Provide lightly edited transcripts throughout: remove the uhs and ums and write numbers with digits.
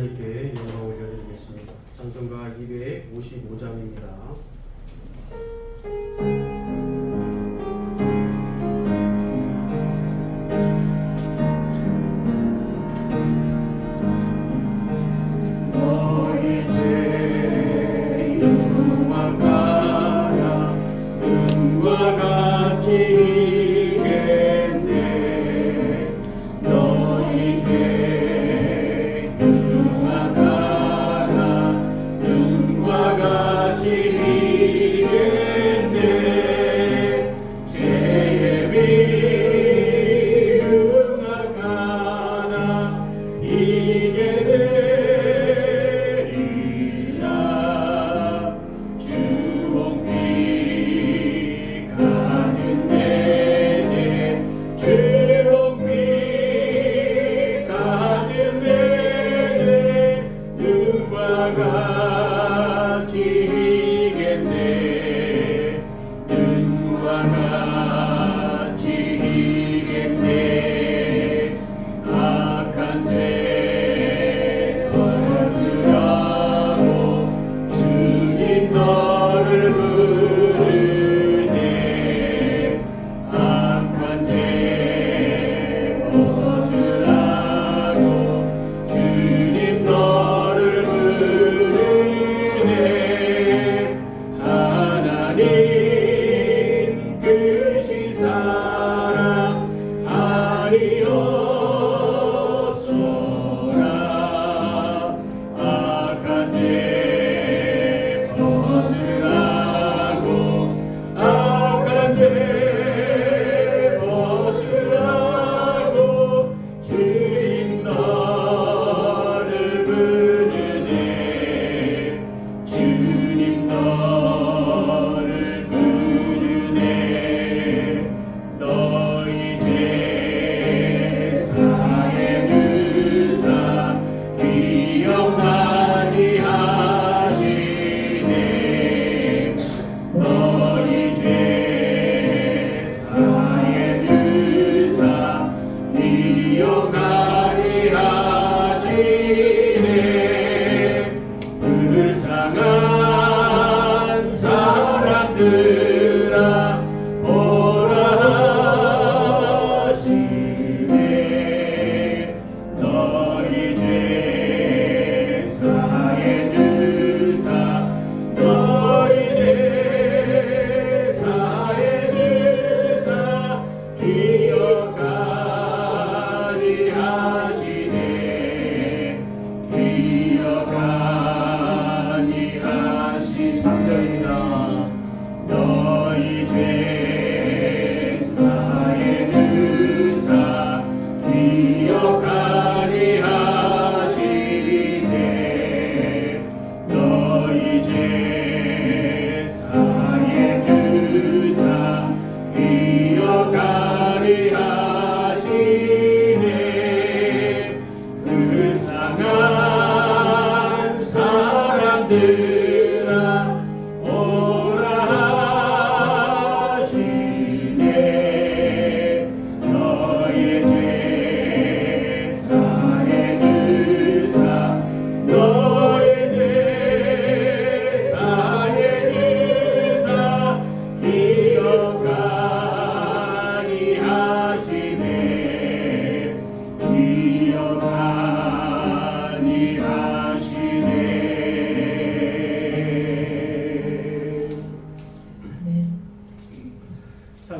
하나님께 영광 올려드리겠습니다. 찬송가 255장입니다.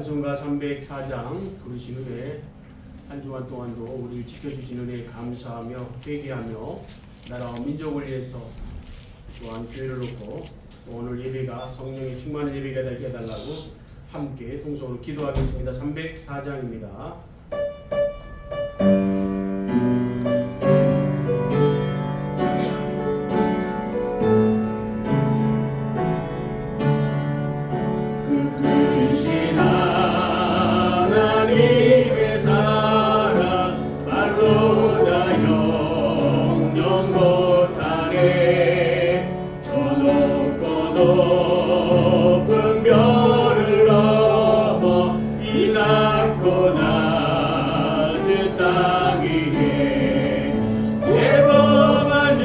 찬송가 304장 부르신 후에 한 주간 동안도 우리를 지켜주신 은혜에 감사하며 회개하며 나라와 민족을 위해서 또한 교회를 놓고 오늘 예배가 성령의 충만한 예배가 되게 해달라고 함께 동성으로 기도하겠습니다. 304장입니다. 제법한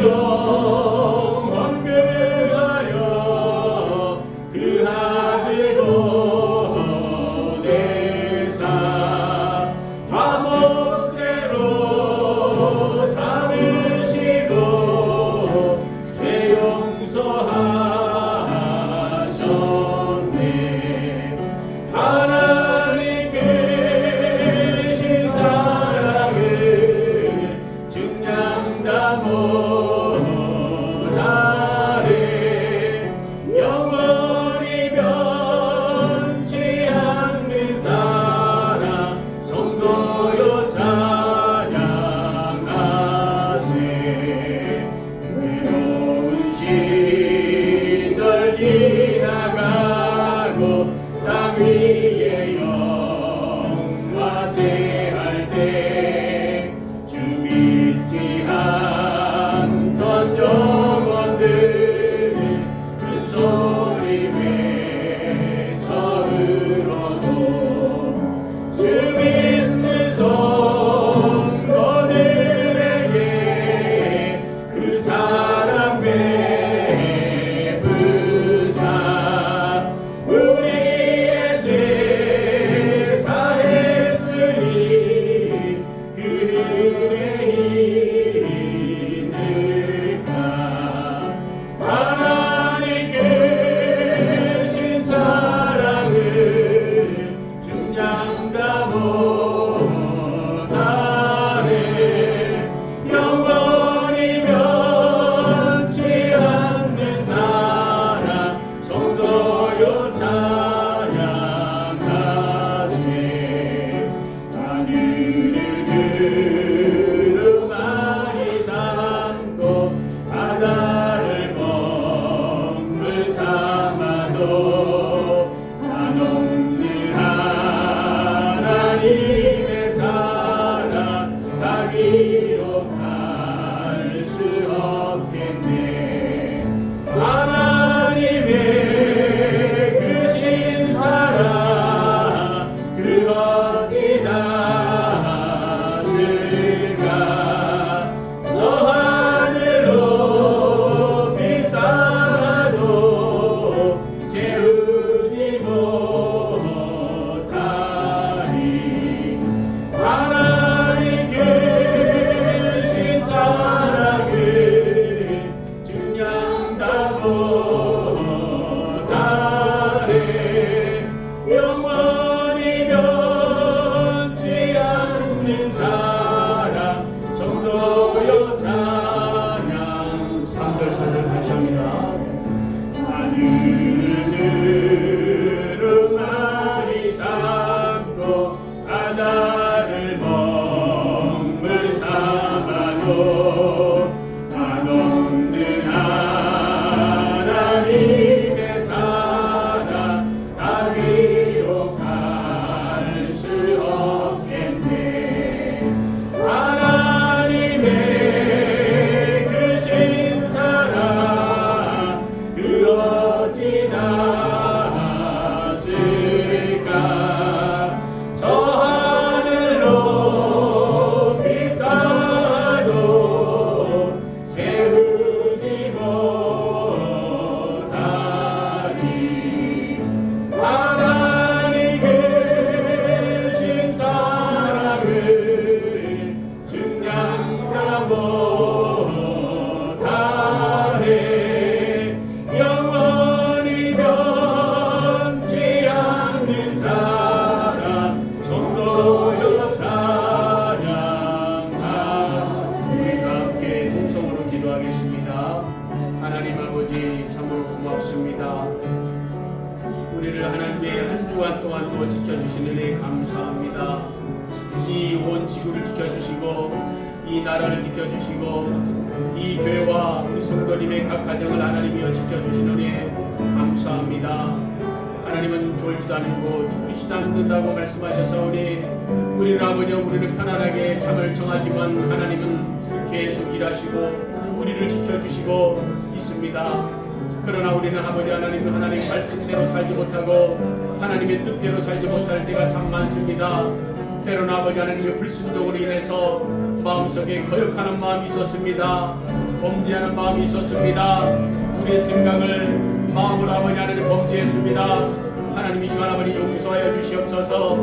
못하네. 영원히 변치 않는 사랑 성도여 찬양하세. 외로운 시절 지나가고 땅 위에 영화세할 때 주 믿지 않던 영혼들은 큰 소리 외쳐 울어도 주 믿는 성도들에게 그 사랑 베푸사 우리의 죄 사했으니 그의 힘들까. 하나님 크신 사랑을 중량다 못하네. 영원히 변치 않는 사랑 성도여 찬양하세. 하늘을 두루마리 삼고 바다를 먹물 삼아도 한없는 하나님의 사랑 다 기록할 수 없겠네. 하나님의 크신 사랑 그 어찌 다스릴까. 저 하늘로 비싸도 채우지 못하리. 하나님 크신 사랑을 증량다 못하네. 영원히 변치 않는 사랑 성도여 찬양. 삼절 찬양하시 합니다. 하늘을 두루마리 삼고 바다를 먹물 삼아도 한없는 하나님의 사랑 다 기록할 수 없겠네. 하나님의 크신 사랑 그 어찌 다스릴까. 저 하늘로 비싸도 채우지 못하리. 하나님 크신 사랑을 증량다 못하네. 영원히 변치 않는 사랑 성도여 찬양하세. 우리가 함께 동성으로 기도하겠습니다. 하나님 아버지 참으로 고맙습니다. 우리를 하나님의 한 주간 동안 또 지켜주신 은혜 감사합니다. 이 온 지구를 지켜주시고 이 나라를 지켜주시고 이 교회와 우리 성도님의 각 가정을 하나님이여 지켜주신 은혜 감사합니다. 하나님은 졸지도 않고 죽으시도 않는다고 말씀하셨사오니 우리는 아버지 우리는 편안하게 잠을 청하지만 하나님은 계속 일하시고 우리를 지켜주시고 있습니다. 그러나 우리는 아버지 하나님 말씀대로 살지 못하고 하나님의 뜻대로 살지 못할 때가 참 많습니다. 때로는 아버지 하나님의 불순종으로 인해서 마음속에 거역하는 마음이 있었습니다. 범죄하는 마음이 있었습니다. 우리의 생각을 마음으로 아버지 하나님 범죄했습니다. 하나님 이 시간 아버지 용서하여 주시옵소서.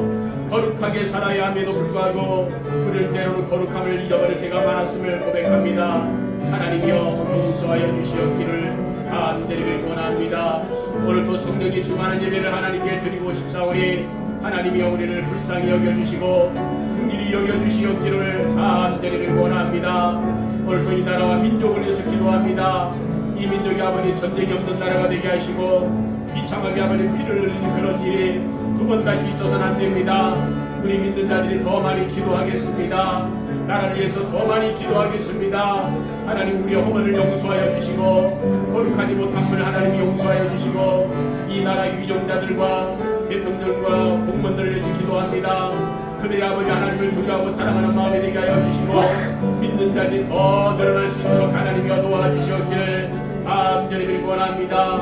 거룩하게 살아야 함에도 불구하고 우리는 때로는 거룩함을 잊어버릴 때가 많았음을 고백합니다. 하나님이여 용서하여 주시옵기를 간절히 원합니다. 오늘도 성령이 충만한 예배를 하나님께 드리고 싶사오니 하나님이여 우리를 불쌍히 여겨주시고 긍휼히 여겨주시옵기를 간절히 원합니다. 오늘도 이 나라와 민족을 위해서 기도합니다. 이 민족이 아버지 전쟁이 없는 나라가 되게 하시고 비참하게 아버지 피를 흘리는 그런 일이 두 번 다시 있어서는 안 됩니다. 우리 믿는 자들이 더 많이 기도하겠습니다. 나라를 위해서 더 많이 기도하겠습니다. 하나님 우리의 허물을 용서하여 주시고 거룩하지 못한 물 하나님이 용서하여 주시고 이 나라 위정자들과 대통령과 공무원들을 위해서 기도합니다. 그들이 아버지 하나님을 두려워하고 사랑하는 마음이 되게 하여 주시고 믿는 자들이 더 늘어날 수 있도록 하나님이 도와주시옵기를 간절히 빌고 원합니다.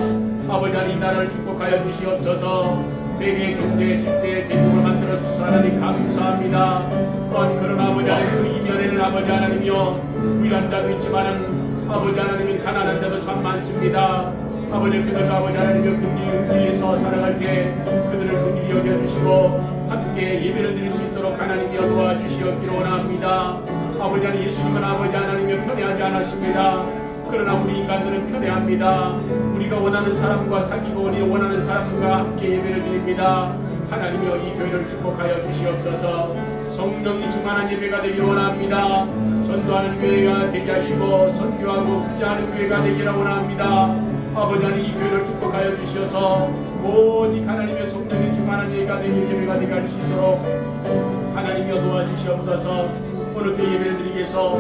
아버지 하나님 이 나라를 축복하여 주시옵소서. 세계 경제 실제 제국을 만들어 주셔서 하나님 감사합니다. 또한 그런 아버지 하나님 그 이면에는 아버지 하나님이여 부유한 자도 있지만은 아버지 하나님이 가난한 자도 참 많습니다. 아버지 그들도 아버지 하나님이여 긍지에서 살아갈 때 그들을 긍휼히 여겨주시고 함께 예배를 드릴 수 있도록 하나님이여 도와주시옵기를 원합니다. 아버지 하나님 예수님은 아버지 하나님이여 편애하지 않았습니다. 그러나 우리 인간들은 편애합니다. 우리가 원하는 사람과 사귀고 원하는 사람과 함께 예배를 드립니다. 하나님이여 이 교회를 축복하여 주시옵소서. 성령이 충만한 예배가 되기를 원합니다. 전도하는 교회가 되게 하시고 선교하고 구제하는 교회가 되기를 원합니다. 아버지 하나님 이 교회를 축복하여 주시어서 오직 하나님의 성령이 충만한 예배가 되게 할 수 있도록 하나님이여 도와주시옵소서. 오늘도 예배를 드리기 위해서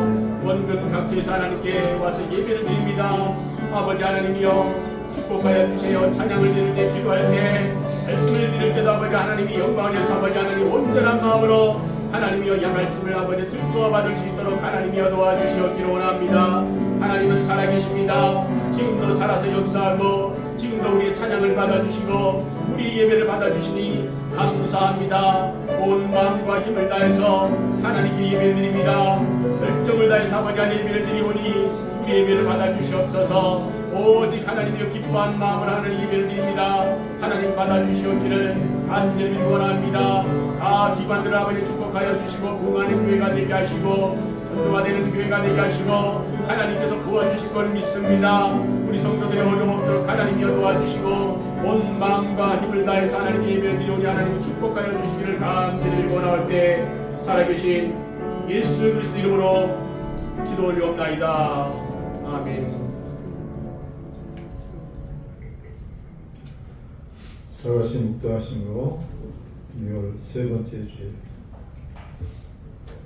원근 각지에서 하나님께 와서 예배를 드립니다. 아버지 하나님이여 축복하여 주세요. 찬양을 드릴 때 기도할 때 말씀을 드릴 때도 아버지 하나님이 영광을 위해서 아버지 하나님 온전한 마음으로 하나님이여 이 말씀을 아버지 듣고 받을 수 있도록 하나님이여 도와주시옵기를 원합니다. 하나님은 살아계십니다. 지금도 살아서 역사하고 지금도 우리의 찬양을 받아주시고 우리 예배를 받아주시니 감사합니다. 온 마음과 힘을 다해서 하나님께 예배를 드립니다. 열정을 다해서 아버지 하나님 예배를 드리오니 우리 예배를 받아주시옵소서. 오직 하나님이여 기뻐한 마음으로 하는 예배를 드립니다. 하나님 받아주시옵기를 간절히 원합니다. 다 기관들을 아버지 축복하여 주시고 부흥하는 교회가 되게 하시고 전도가 되는 교회가 되게 하시고 하나님께서 부어주실 걸 믿습니다. 우리 성도들의 어려움 없도록 하나님이여 도와주시고 온 마음과 힘을 다해서 하나님께 예배를 드리오니 하나님 축복하여 주시기를 간절히 원할 때 살아계신 예수 그리스도 이름으로 기도 올리옵나이다. 아멘. 다같이 묵도하심으로 6월 세 번째 주일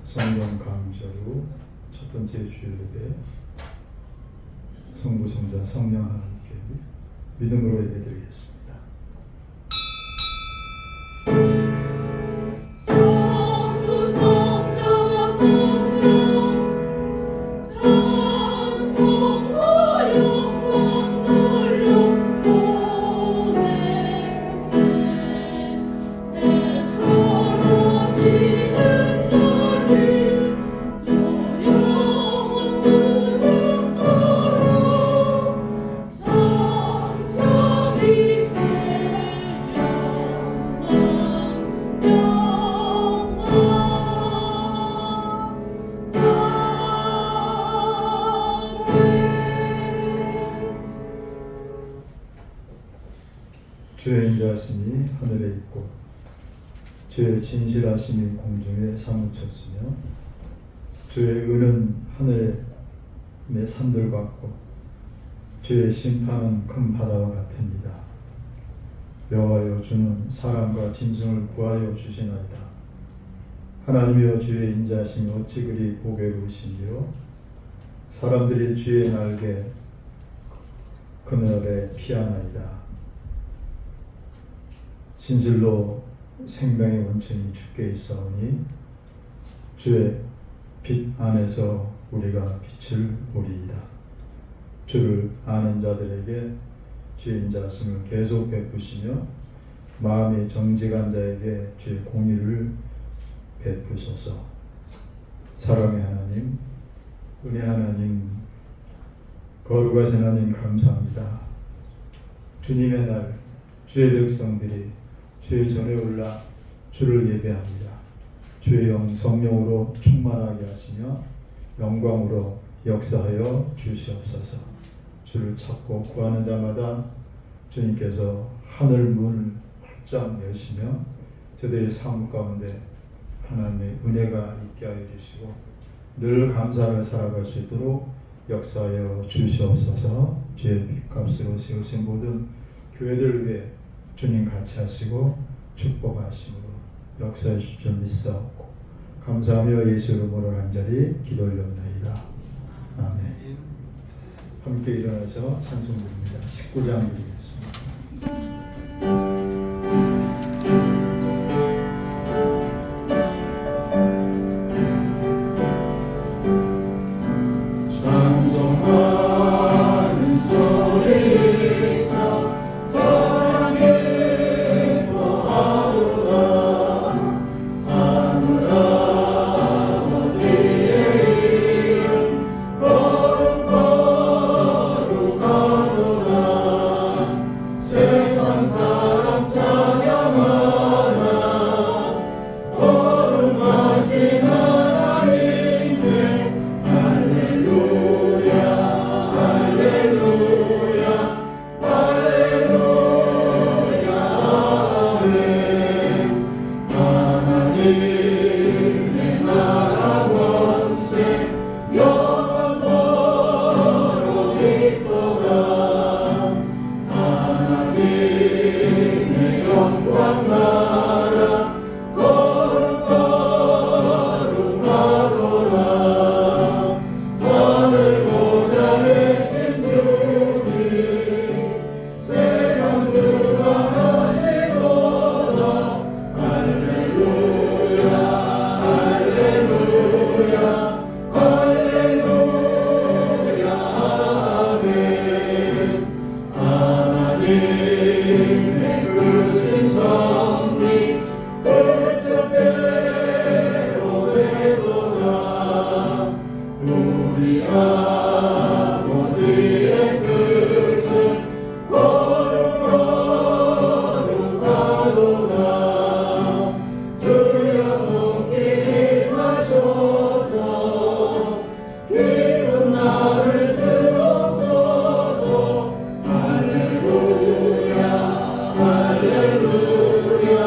성령 감사 후 첫 번째 주일 예배 성부 성자 성령 하나님께 믿음으로 예배드리겠습니다. 주의 인자하심이 하늘에 있고 주의 진실하심이 공중에 사무쳤으며 주의 의는 하늘의 산들 같고 주의 심판은 큰 바다와 같습니다. 여호와여 주는 사람과 짐승을 구하여 주시나이다. 하나님이여 주의 인자하심이 어찌 그리 보배로우신지요. 사람들이 주의 날개 그늘에 피하나이다. 진실로 생명의 원천이 주께 있사오니 주의 빛 안에서 우리가 빛을 보리이다. 주를 아는 자들에게 주의 인자하심을 계속 베푸시며 마음이 정직한 자에게 주의 공의를 베푸소서. 사랑의 하나님, 은혜 하나님, 거룩하신 하나님 감사합니다. 주님의 날 주의 백성들이 주의 전에 올라 주를 예배합니다. 주의 영 성령으로 충만하게 하시며 영광으로 역사하여 주시옵소서. 주를 찾고 구하는 자마다 주님께서 하늘 문을 활짝 여시며 저들의 삶 가운데 하나님의 은혜가 있게 하여 주시고 늘 감사하며 살아갈 수 있도록 역사하여 주시옵소서. 주의 빚값으로 세우신 모든 교회들 위해 주님 같이 하시고 축복하심으로 역사해 주실 줄 믿사옵고 감사하며 예수 이름으로 간절히 기도 올려옵나이다. 아멘. 함께 일어나서 찬송 드립니다. 19장 드리겠습니다. 찬송하는 소리서 사랑에 기뻐하도다. 하늘 아버지의 이름 거룩거룩하도다. 세상 사람 찬양하라. 거룩하신 하나님께 할렐루야 할렐루야 할렐루야 아멘. 하나님의 나라 권세 영원토록 있도다. 하나님의 영광 나라 거룩거룩하도다. 하늘 보좌에 신 주님 세상 주관하시도다. 할렐루야 할렐루야 할렐루야 아멘. 하나님의 크신 섭리 그 뜻대로 되도다. 우리 아버지의 뜻은 거룩거룩하도다. 주여 손길 임하소서. 기쁜 나를 주옵소서. 할렐루야 할렐루야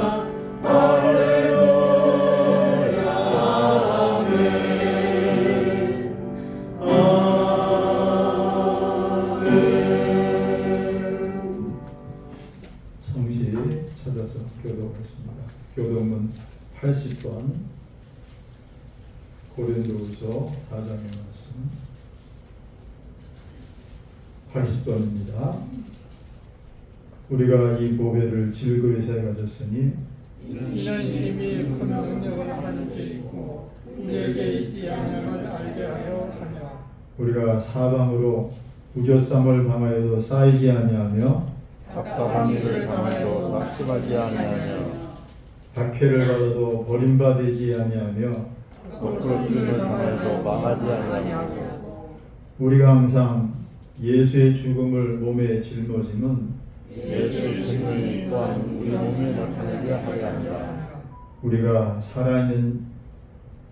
할렐루야 아멘. 성시 찾아서 교독하겠습니다. 교독은 80번 고린도후서 4장의 말씀 80번입니다. 우리가 이 보배를 질그릇에 가졌으니 이는 심히 큰 능력을 하나님께 있고 우리에게 있지 아니함을 알게 하려 하니라. 우리가 사방으로 우겨쌈을 당하여도 쌓이지 아니하며 답답한 일을 당해도 낙심하지 아니하며 박해를 받아도 버림받지 아니하며 부끄러움을 당해도 망하지 아니하며 우리가 항상 예수의 죽음을 몸에 짊어짐은 예수 증언이 또한 우리 몸에 나타나게 하려 함이라. 우리가 살아있는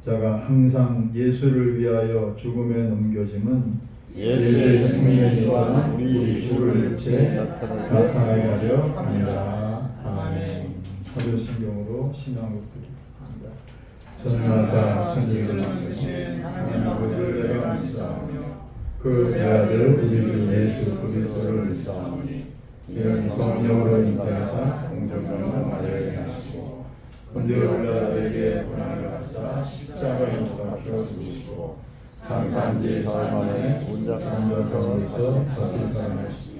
자가 항상 예수를 위하여 죽음에 넘겨짐은 예수의 생명이 또한 우리 주를 육체에 나타나게 하려 합니다. 아멘. 사도신경으로 신앙을 드립니다. 전하사 천지를 만드신 하나님 아버지를 내가 믿사오며 그 외아들 우리 주 예수 그리스도를 믿사오니 이는 성령으로 잉태하사 동정명령 마리아에게 하시고 본디오 빌라도에게 고난을 받사 십자가에 못 박혀 죽으시고 장사한지 사흘 만에 온전한 가운데서 다시 살아나시고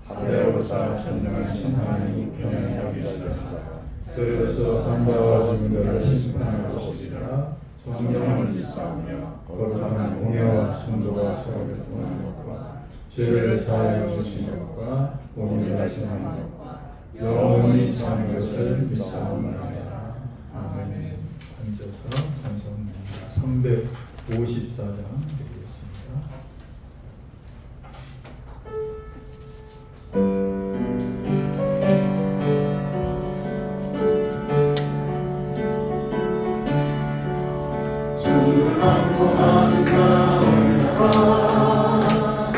하늘에로서 전능하신 하나님이 평안하게 하시사 그래서 산자와 죽은자를 심판하러 오시리라. 성령을 믿사오며 거룩한 공예와 순도와 서로 교통하는 것과 죄를 사하여 주시는 것과 오늘 다시 사는 것과 영원히 사는 것을 믿사옵나이다. 아멘. 앉아서 찬송합니다. 354장 드리겠습니다. 주를 안고하는 자 올라가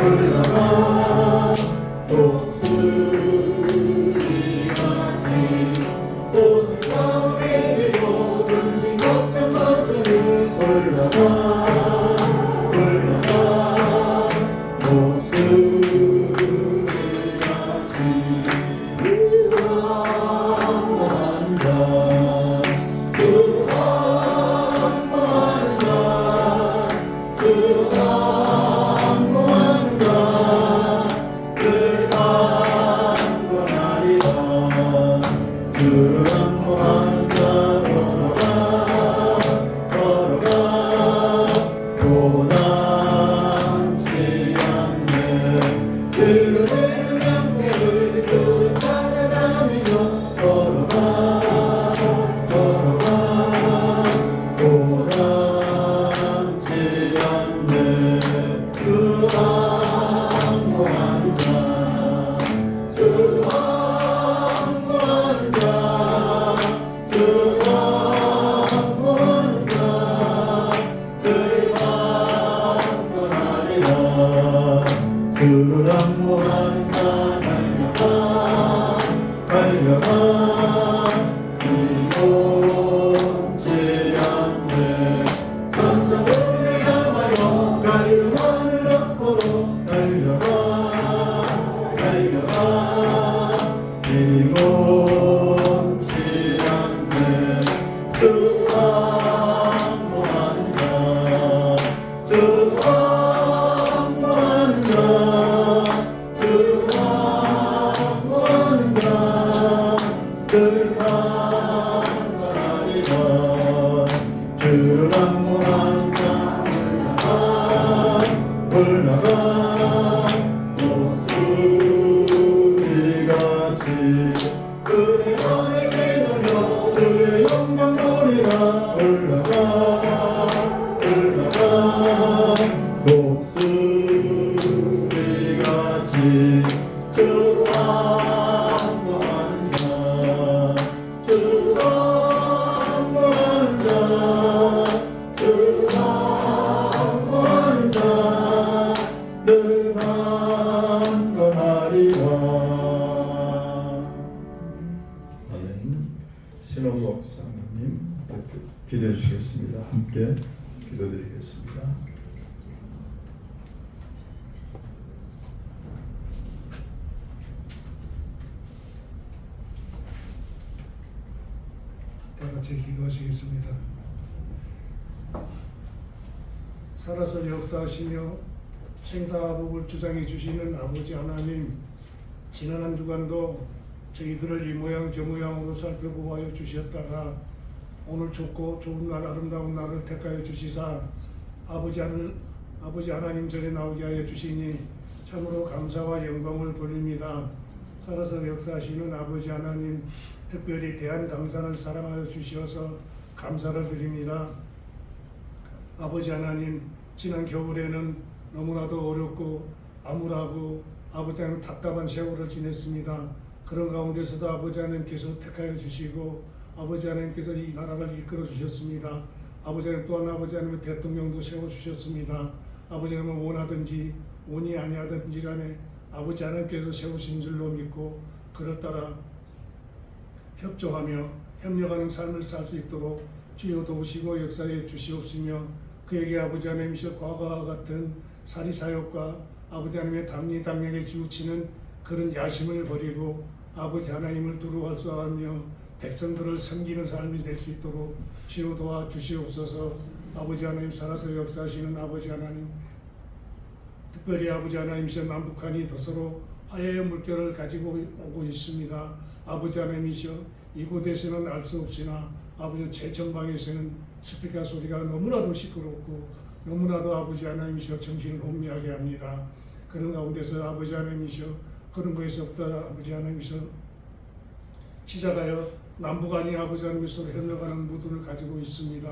올라가 독수리같이 모든 싸움에 이기고 근심 걱정 벗으니 올라가 신홍복 사모님 기도해 주시겠습니다. 함께 기도드리겠습니다. 다 같이 기도하시겠습니다. 살아서 역사하시며 생사화복을 주장해 주시는 아버지 하나님, 지난 한 주간도 저희들을 이 모양 저 모양으로 살펴보아여 주셨다가 오늘 좋고 좋은 날 아름다운 날을 택하여 주시사 아버지 하나님 전에 나오게 하여 주시니 참으로 감사와 영광을 돌립니다. 살아서 역사하시는 아버지 하나님, 특별히 대한강산을 사랑하여 주시어서 감사를 드립니다. 아버지 하나님, 지난 겨울에는 너무나도 어렵고 암울하고 아버지 하나님 답답한 세월을 지냈습니다. 그런 가운데서도 아버지 하나님께서 택하여 주시고 아버지 하나님께서 이 나라를 이끌어 주셨습니다. 아버지 하나님 또한 아버지 하나님의 대통령도 세워주셨습니다. 아버지 하나님은 원하든지 원이 아니하든지 간에 아버지 하나님께서 세우신 줄로 믿고 그를 따라 협조하며 협력하는 삶을 살 수 있도록 주여 도우시고 역사해 주시옵시며 그에게 아버지 하나님이셔 과거와 같은 사리사욕과 아버지 하나님의 당리당략에 치우치는 그런 야심을 버리고 아버지 하나님을 두루할 수 하며 백성들을 섬기는 삶이 될 수 있도록 주여 도와 주시옵소서. 아버지 하나님, 살아서 역사하시는 아버지 하나님, 특별히 아버지 하나님이셔 남북한이 서로 화해의 물결을 가지고 오고 있습니다. 아버지 하나님이셔 이곳에서는 알 수 없으나 아버지 제천방에서는 스피커 소리가 너무나도 시끄럽고 너무나도 아버지 하나님이셔 정신을 혼미하게 합니다. 그런 가운데서 아버지 하나님이셔 그런 것에서부터 아버지 하나님이셔 시작하여 남북한이 아버지 하나님 서로 협력하는 무드를 가지고 있습니다.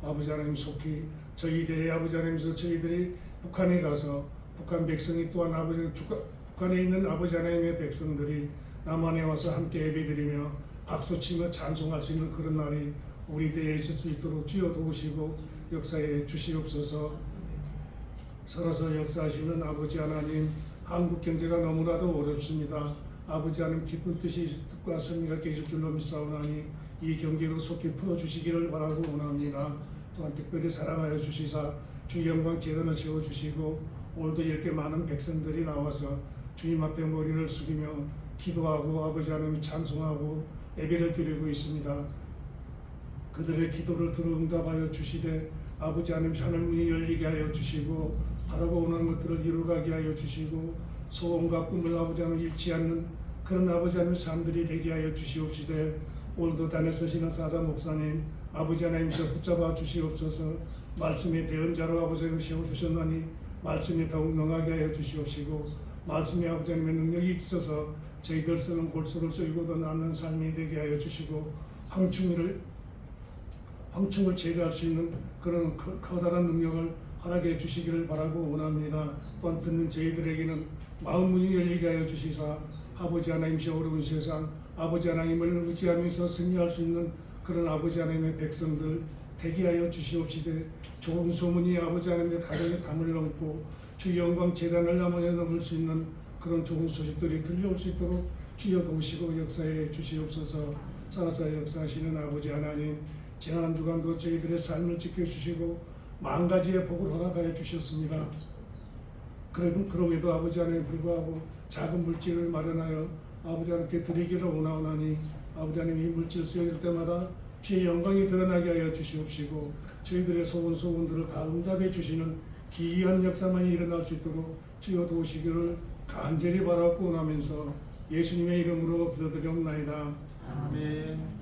아버지 하나님 속히 저희 대에 아버지 하나님께서 저희들이 북한에 가서 북한 백성이 또한 아버지 북한에 있는 아버지 하나님의 백성들이 남한에 와서 함께 예배드리며 박수치며 찬송할 수 있는 그런 날이 우리 대에 있을 수 있도록 주여 도우시고 역사해 주시옵소서. 살아서 역사하시는 아버지 하나님, 한국 경제가 너무나도 어렵습니다. 아버지 하나님 기쁜 뜻이 뜻과 승리가 계실 줄로 믿사오나니 이 경기도 속히 풀어주시기를 바라고 원합니다. 또한 특별히 사랑하여 주시사 주 영광 제단을 세워주시고 오늘도 이렇게 많은 백성들이 나와서 주님 앞에 머리를 숙이며 기도하고 아버지 하나님 찬송하고 예배를 드리고 있습니다. 그들의 기도를 들어 응답하여 주시되 아버지 하나님 하늘문이 열리게 하여 주시고 바라고 원하는 것들을 이루가게 하여 주시고 소원과 꿈을 아버지 하나님 잃지 않는 그런 아버지 하나님 삶들이 되게 하여 주시옵시되 오늘도 단에 서시는 사자 목사님 아버지 하나님께서 붙잡아 주시옵소서. 말씀의 대언자로 아버지 하나님 세워주셨나니 말씀에 더욱 능하게 하여 주시옵시고 말씀의 아버지 하나님의 능력이 있어서 저희들 쓰는 골수를 쏘이고도 남는 삶이 되게 하여 주시고 황충을 제거할 수 있는 그런 커다란 능력을 허락해 주시기를 바라고 원합니다. 또한 듣는 저희들에게는 마음 문이 열리게 하여 주시사 아버지 하나님이시 어려운 세상 아버지 하나님을 의지하면서 승리할 수 있는 그런 아버지 하나님의 백성들 되게 하여 주시옵시되 좋은 소문이 아버지 하나님의 가정에 담을 넘고 주 영광 재단을 넘을 수 있는 그런 좋은 소식들이 들려올 수 있도록 주여 도우시고 역사해 주시옵소서. 살아서 역사하시는 아버지 하나님 지난 한 주간도 저희들의 삶을 지켜주시고 만 가지의 복을 허락하여 주셨습니다. 그럼에도 아버지 하나님 불구하고 작은 물질을 마련하여 아버지 하나님께 드리기를 원하오나니 아버지 하나님 이 물질 쓰여질 때마다 주의 영광이 드러나게 하여 주시옵시고 저희들의 소원들을 다 응답해 주시는 기이한 역사만이 일어날 수 있도록 주여 도우시기를 간절히 바라고 원하면서 예수님의 이름으로 기도드리옵나이다. 아멘.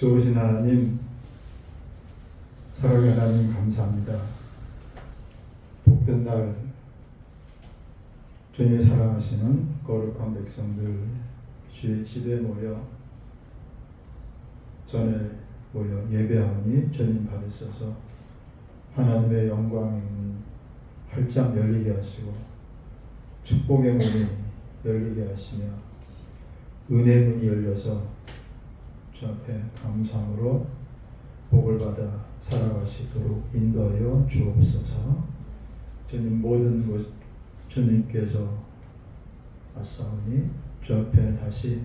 좋으신 하나님, 사랑의 하나님 감사합니다. 복된 날 주님이 사랑하시는 거룩한 백성들 주의 집에 모여 전에 모여 예배하니 주님 받으셔서 하나님의 영광의 문 활짝 열리게 하시고 축복의 문이 열리게 하시며 은혜 문이 열려서 주 앞에 감사함으로 복을 받아 살아가시도록 인도하여 주옵소서. 주님 모든 것 주님께서 맞사오니 주 앞에 다시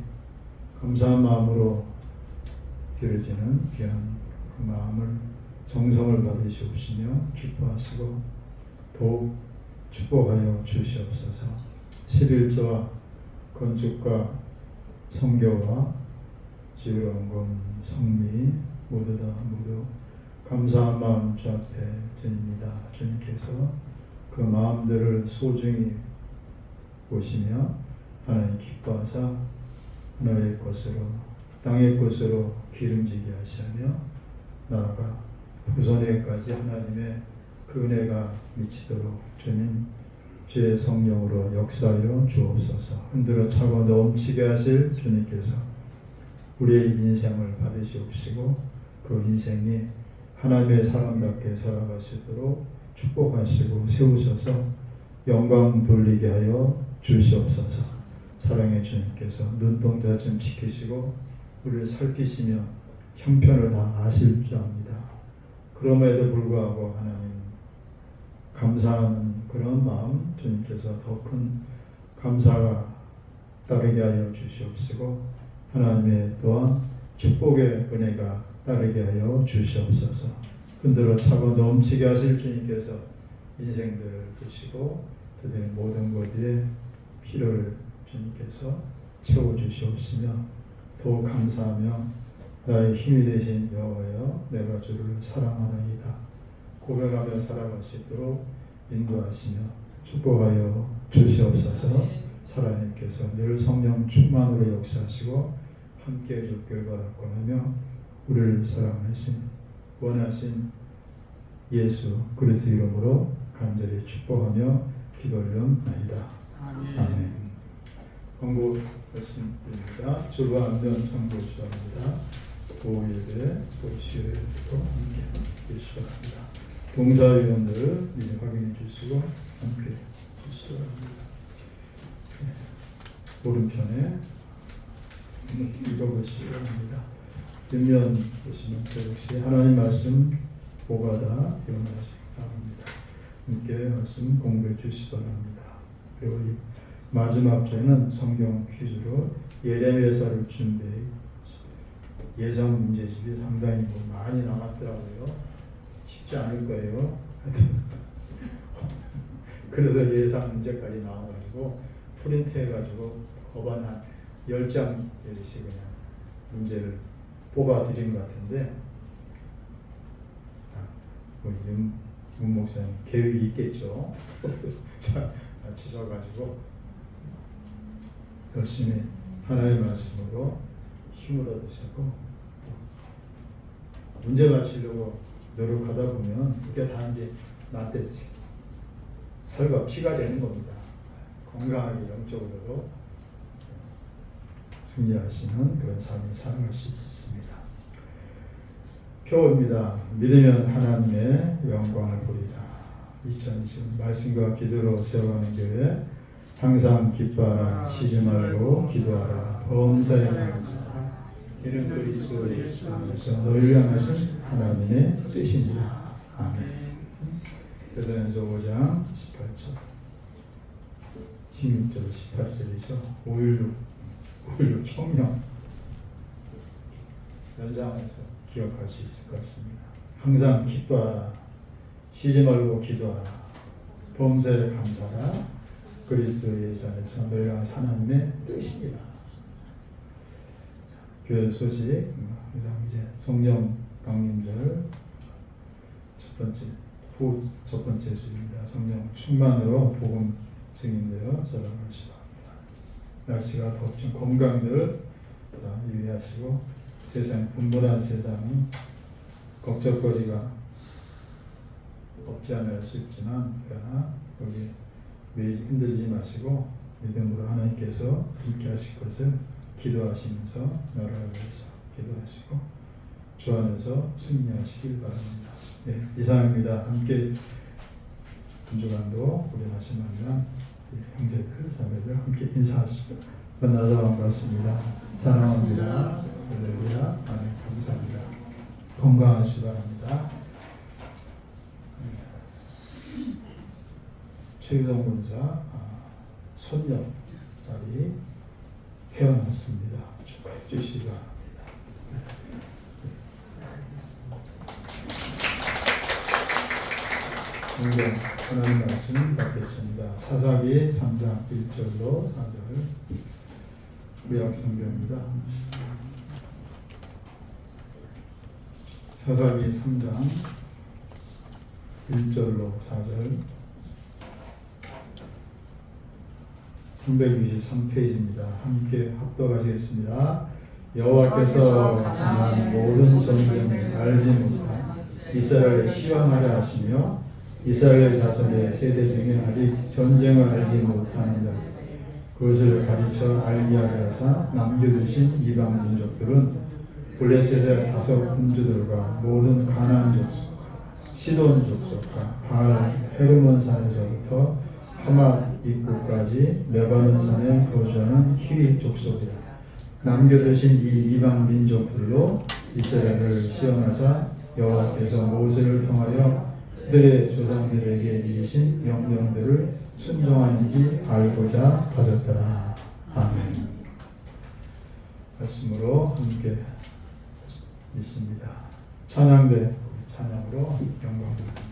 감사한 마음으로 드려지는 귀한 그 마음을 정성을 받으시옵시며 기뻐하시고 더욱 축복하여 주시옵소서. 11조와 건축과 성교와 지혜로운 성미 모두 감사한 마음 주 앞에 드립니다. 주님께서 그 마음들을 소중히 보시며 하나님 기뻐하사 하나님의 것으로 땅의 것으로 기름지게 하시며 나아가 후손에까지 하나님의 그 은혜가 미치도록 주님 주의 성령으로 역사하여 주옵소서. 흔들어 차고 넘치게 하실 주님께서 우리의 인생을 받으시옵시고 그 인생이 하나님의 사람답게 살아가시도록 축복하시고 세우셔서 영광 돌리게 하여 주시옵소서. 사랑의 주님께서 눈동자 좀 지키시고 우리를 살피시며 형편을 다 아실 줄 압니다. 그럼에도 불구하고 하나님 감사하는 그런 마음 주님께서 더 큰 감사가 따르게 하여 주시옵시고 하나님의 또한 축복의 은혜가 따르게 하여 주시옵소서. 흔들어 차고 넘치게 하실 주님께서 인생들을 보시고 그들의 모든 것 위에 필요를 주님께서 채워주시옵시며 더욱 감사하며 나의 힘이 되신 여호와여 내가 주를 사랑하나이다 고백하며 살아갈 수 있도록 인도하시며 축복하여 주시옵소서. 하나님께서 늘 성령 충만으로 역사하시고 함께 해줄 바라고 하며 우리를 사랑하신 원하신 예수 그리스도 이름으로 간절히 축복하며 기도하옵나이다. 아멘. 광고 말씀드립니다. 주와 안전 참고 시작합니다. 보호예배, 보시회도 함께 해주시기 바랍니다. 동사위원들 미리 확인해 주시고 함께 해주시기 바랍니다. 오른편에 읽어보시기 바랍니다. 뒷면 보시면 또 역시 하나님 말씀 보가다 일어나시기 바랍니다. 함께 말씀 공부해 주시기 바랍니다. 그리고 이 마지막 주에는 성경 퀴즈로 예레미야서를 준비해 예상 문제집이 상당히 많이 남았더라고요. 쉽지 않을 거예요. 그래서 예상 문제까지 나와가지고 프린트해가지고 거반 한 10장씩 그냥 문제를 뽑아드린 것 같은데 문 목사님 계획이 있겠죠. 자, 지셔가지고 열심히 하나님의 말씀으로 힘을 얻으시고 문제 맞추려고 노력하다 보면 그게 다 이제 나한테 살과 피가 되는 겁니다. 건강하게 영적으로도 승리하시는 그런 삶을 살아갈 수 있습니다. 표어입니다. 믿으면 하나님의 영광을 보리라. 2020 말씀과 기도로 세워가는 교회 항상 기뻐하라. 쉬지 말고 기도하라. 범사에 감사하라. 이는 그리스도 예수 안에서 너희를 향하신 하나님의 뜻입니다. 아멘. 에베소서 5장 18절 16절 18절이죠. 5.16 총명 연상해서 기억할 수 있을 것 같습니다. 항상 기뻐하라. 쉬지 말고 기도하라. 범사에 감사하라. 그리스도 예수 안에서 너희를 향하신 하나님의 뜻입니다. 교회 소식 항상 이제 성령 강림절 첫 번째 주입니다. 성령 충만으로 복음 증인되어 살아가시기 바랍니다. 날씨가 덥지만 건강들 유의하시고 세상 분분한 세상은 걱정거리가 없지 않을 수 있지만 그러나 여기 매일 흔들리지 마시고 믿음으로 하나님께서 함께 하실 것을 기도하시면서 나라를 위해서 기도하시고 주 안에서 승리하시길 바랍니다. 네, 이상입니다. 함께 분주간도 우리 다시 만난 형제들, 자매들 함께 인사하시고 만나서 반갑습니다. 사랑합니다. 할렐루야. 아멘. 감사합니다. 건강하시기 바랍니다. 최유동 군사 손녀 딸이 태어났습니다. 축하해 주시기 바랍니다. 성경 하나님 말씀 받겠습니다. 사사기 3장 1절로 4절 구약 성경입니다. 사사기 3장 1절로 4절 363페이지입니다. 함께 합독하시겠습니다. 여호와께서 가나안 모든 전쟁을 알지 못한 이스라엘을 시험하려 하시며 이스라엘 자손의 세대 중에 아직 전쟁을 알지 못하는 자 그것을 가르쳐 알게 하려 하사 남겨두신 이방 민족들은 블레셋의 다섯 군주들과 모든 가나안 족속 시돈 족속과 바알 헤르몬 산에서부터 하맛 입구까지 레바논 산에 거주하는 히위 족속이라. 남겨두신 이 이방 민족들로 이스라엘을 시험하사 여호와께서 모세를 통하여 그들의 조상들에게 이르신 명령들을 순종하는지 알고자 하셨더라. 아멘. 말씀으로 함께 있습니다. 찬양대 찬양으로 영광 드립니다.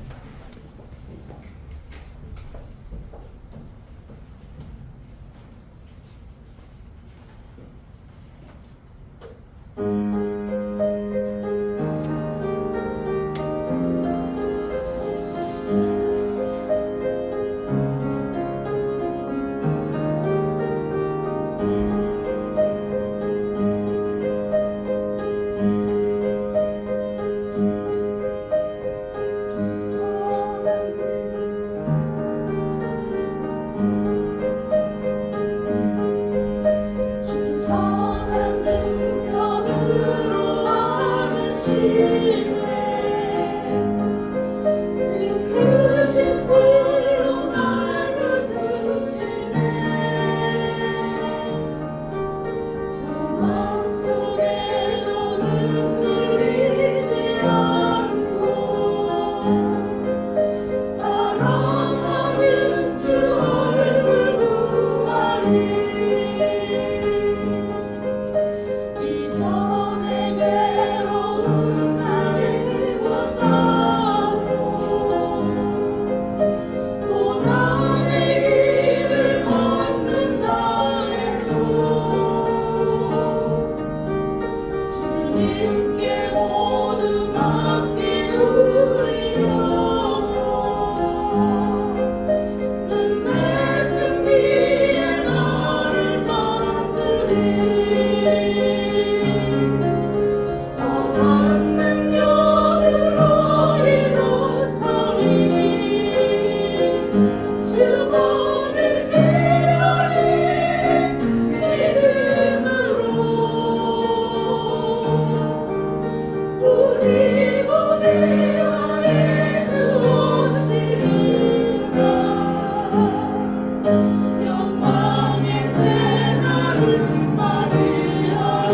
주님께 모두 맡긴 우리 영혼 은혜 승리의 날을 맞으리 선한 능력으로 일어서리 주님을 지으리 믿음으로 우리 모두 향해 주 오시리라 영광의 새날을 맞이하리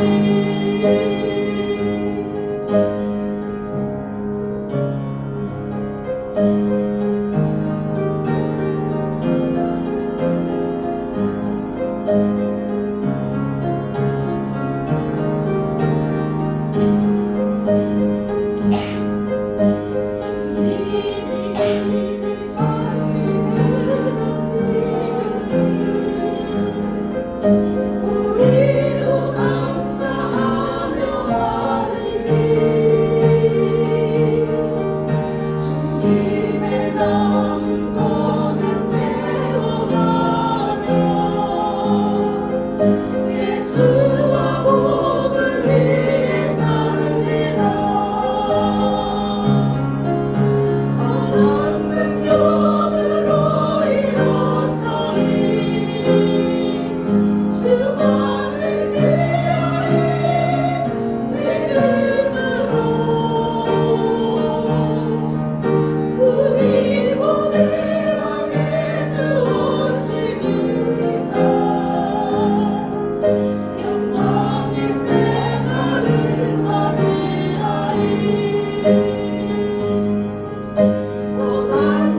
우리도 감사하며 하리니 주님의 남은 거면 채워가며 예수와 복을 위해 살리라 선한 능력으로 일어서리 주만을 지으리 믿음으로 우리 모두 향해 주 오시리라 영광의 새날을 맞이하리 선한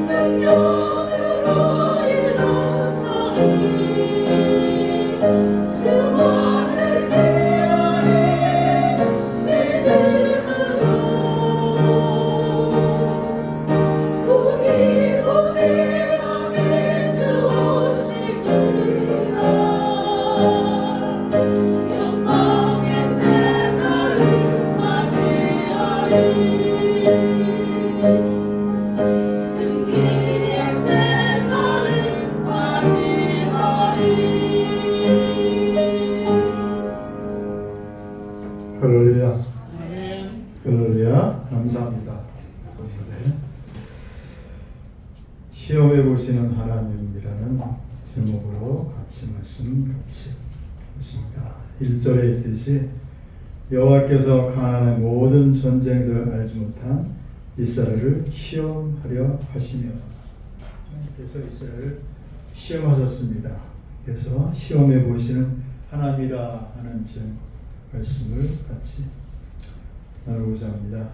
능력으로 일어서리 주만을 지으리 믿음으로 우리 모두 향해 주 오시리라 영광의 새날을 맞이하리 승리의 새날을 맞이하리 할렐루야. 아멘. 할렐루야. 감사합니다. 네. 시험해 보시는 하나님이라는 제목으로 같이 말씀 같이 보십니다. 1절에 있듯이 여호와께서 가나안의 모든 전쟁들을 알지 못한 이스라엘을 시험하려 하시며 그래서 이스라엘을 시험하셨습니다. 그래서 시험해 보시는 하나님이라 하는 말씀을 같이 나누고자 합니다.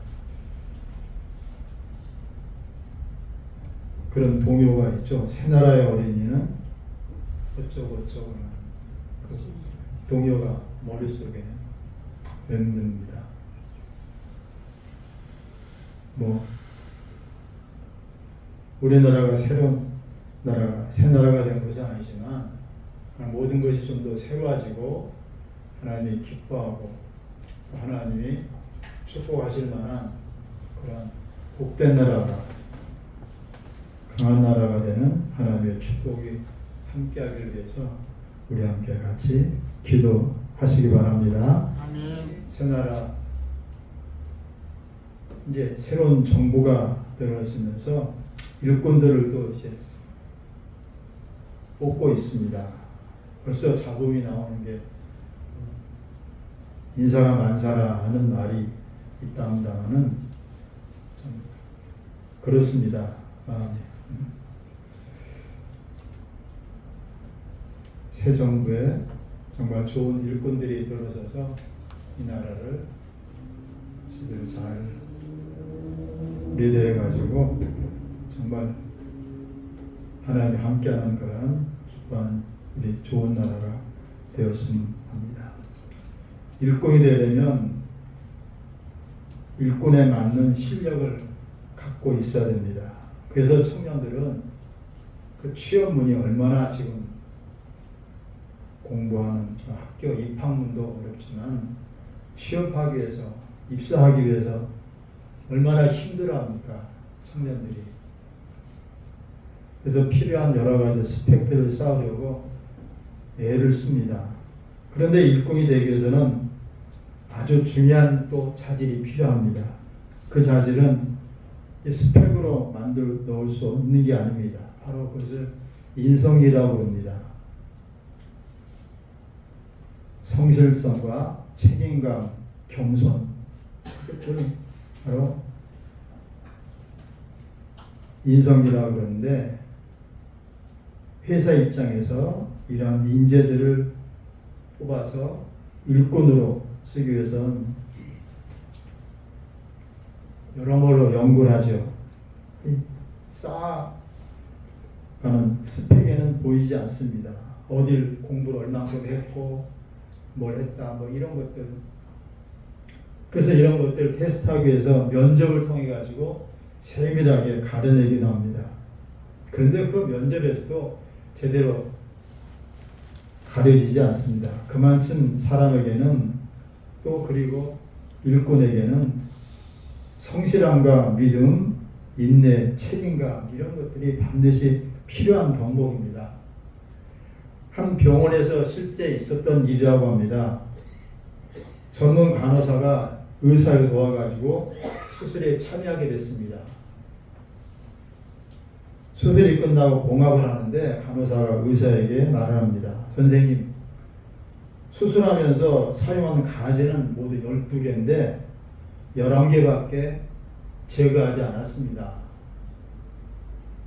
그런 동요가 있죠. 새 나라의 어린이는 어쩌고저쩌고 그 동요가 머릿속에 맴듭니다. 우리나라가 새로운 나라가 새 나라가 된 것은 아니지만 모든 것이 좀 더 새로워지고 하나님이 기뻐하고 하나님이 축복하실 만한 그런 복된 나라가 강한 나라가 되는 하나님의 축복이 함께하기를 위해서 우리 함께 같이 기도하시기 바랍니다. 아멘. 새 나라 이제 새로운 정부가 들어서면서 일꾼들을 또 이제 뽑고 있습니다. 벌써 잡음이 나오는 게 인사가 많사라 하는 말이 있다함당은 참 그렇습니다. 마음이. 새 정부에 정말 좋은 일꾼들이 들어서서 이 나라를 제대로 잘 리드해 가지고 정말 하나님이 함께하는 그런 기뻐하는 우리 좋은 나라가 되었으면 합니다. 일꾼이 되려면 일꾼에 맞는 실력을 갖고 있어야 됩니다. 그래서 청년들은 그 취업문이 얼마나 지금 공부하는 학교 입학문도 어렵지만 취업하기 위해서, 입사하기 위해서 얼마나 힘들어합니까? 청년들이. 그래서 필요한 여러 가지 스펙들을 쌓으려고 애를 씁니다. 그런데 일꾼이 되기 위해서는 아주 중요한 또 자질이 필요합니다. 그 자질은 이 스펙으로 만들 넣을 수 있는 게 아닙니다. 바로 그것을 인성이라고 합니다. 성실성과 책임감, 겸손, 그것들은 바로 인성이라고 그러는데, 회사 입장에서 이러한 인재들을 뽑아서 일꾼으로 쓰기 위해서는 여러모로 연구를 하죠. 쌓아가는 스펙에는 보이지 않습니다. 어딜 공부를 얼마큼 했고 뭘 했다 뭐 이런 것들. 그래서 이런 것들을 테스트하기 위해서 면접을 통해 가지고 세밀하게 가려내기도 합니다. 그런데 그 면접에서도 제대로 가려지지 않습니다. 그만큼 사람에게는 또 그리고 일꾼에게는 성실함과 믿음, 인내, 책임감 이런 것들이 반드시 필요한 덕목입니다. 한 병원에서 실제 있었던 일이라고 합니다. 전문 간호사가 의사를 도와가지고 수술에 참여하게 됐습니다. 수술이 끝나고 봉합을 하는데 간호사가 의사에게 말을 합니다. 선생님, 수술하면서 사용한 가지는 모두 12개인데 11개밖에 제거하지 않았습니다.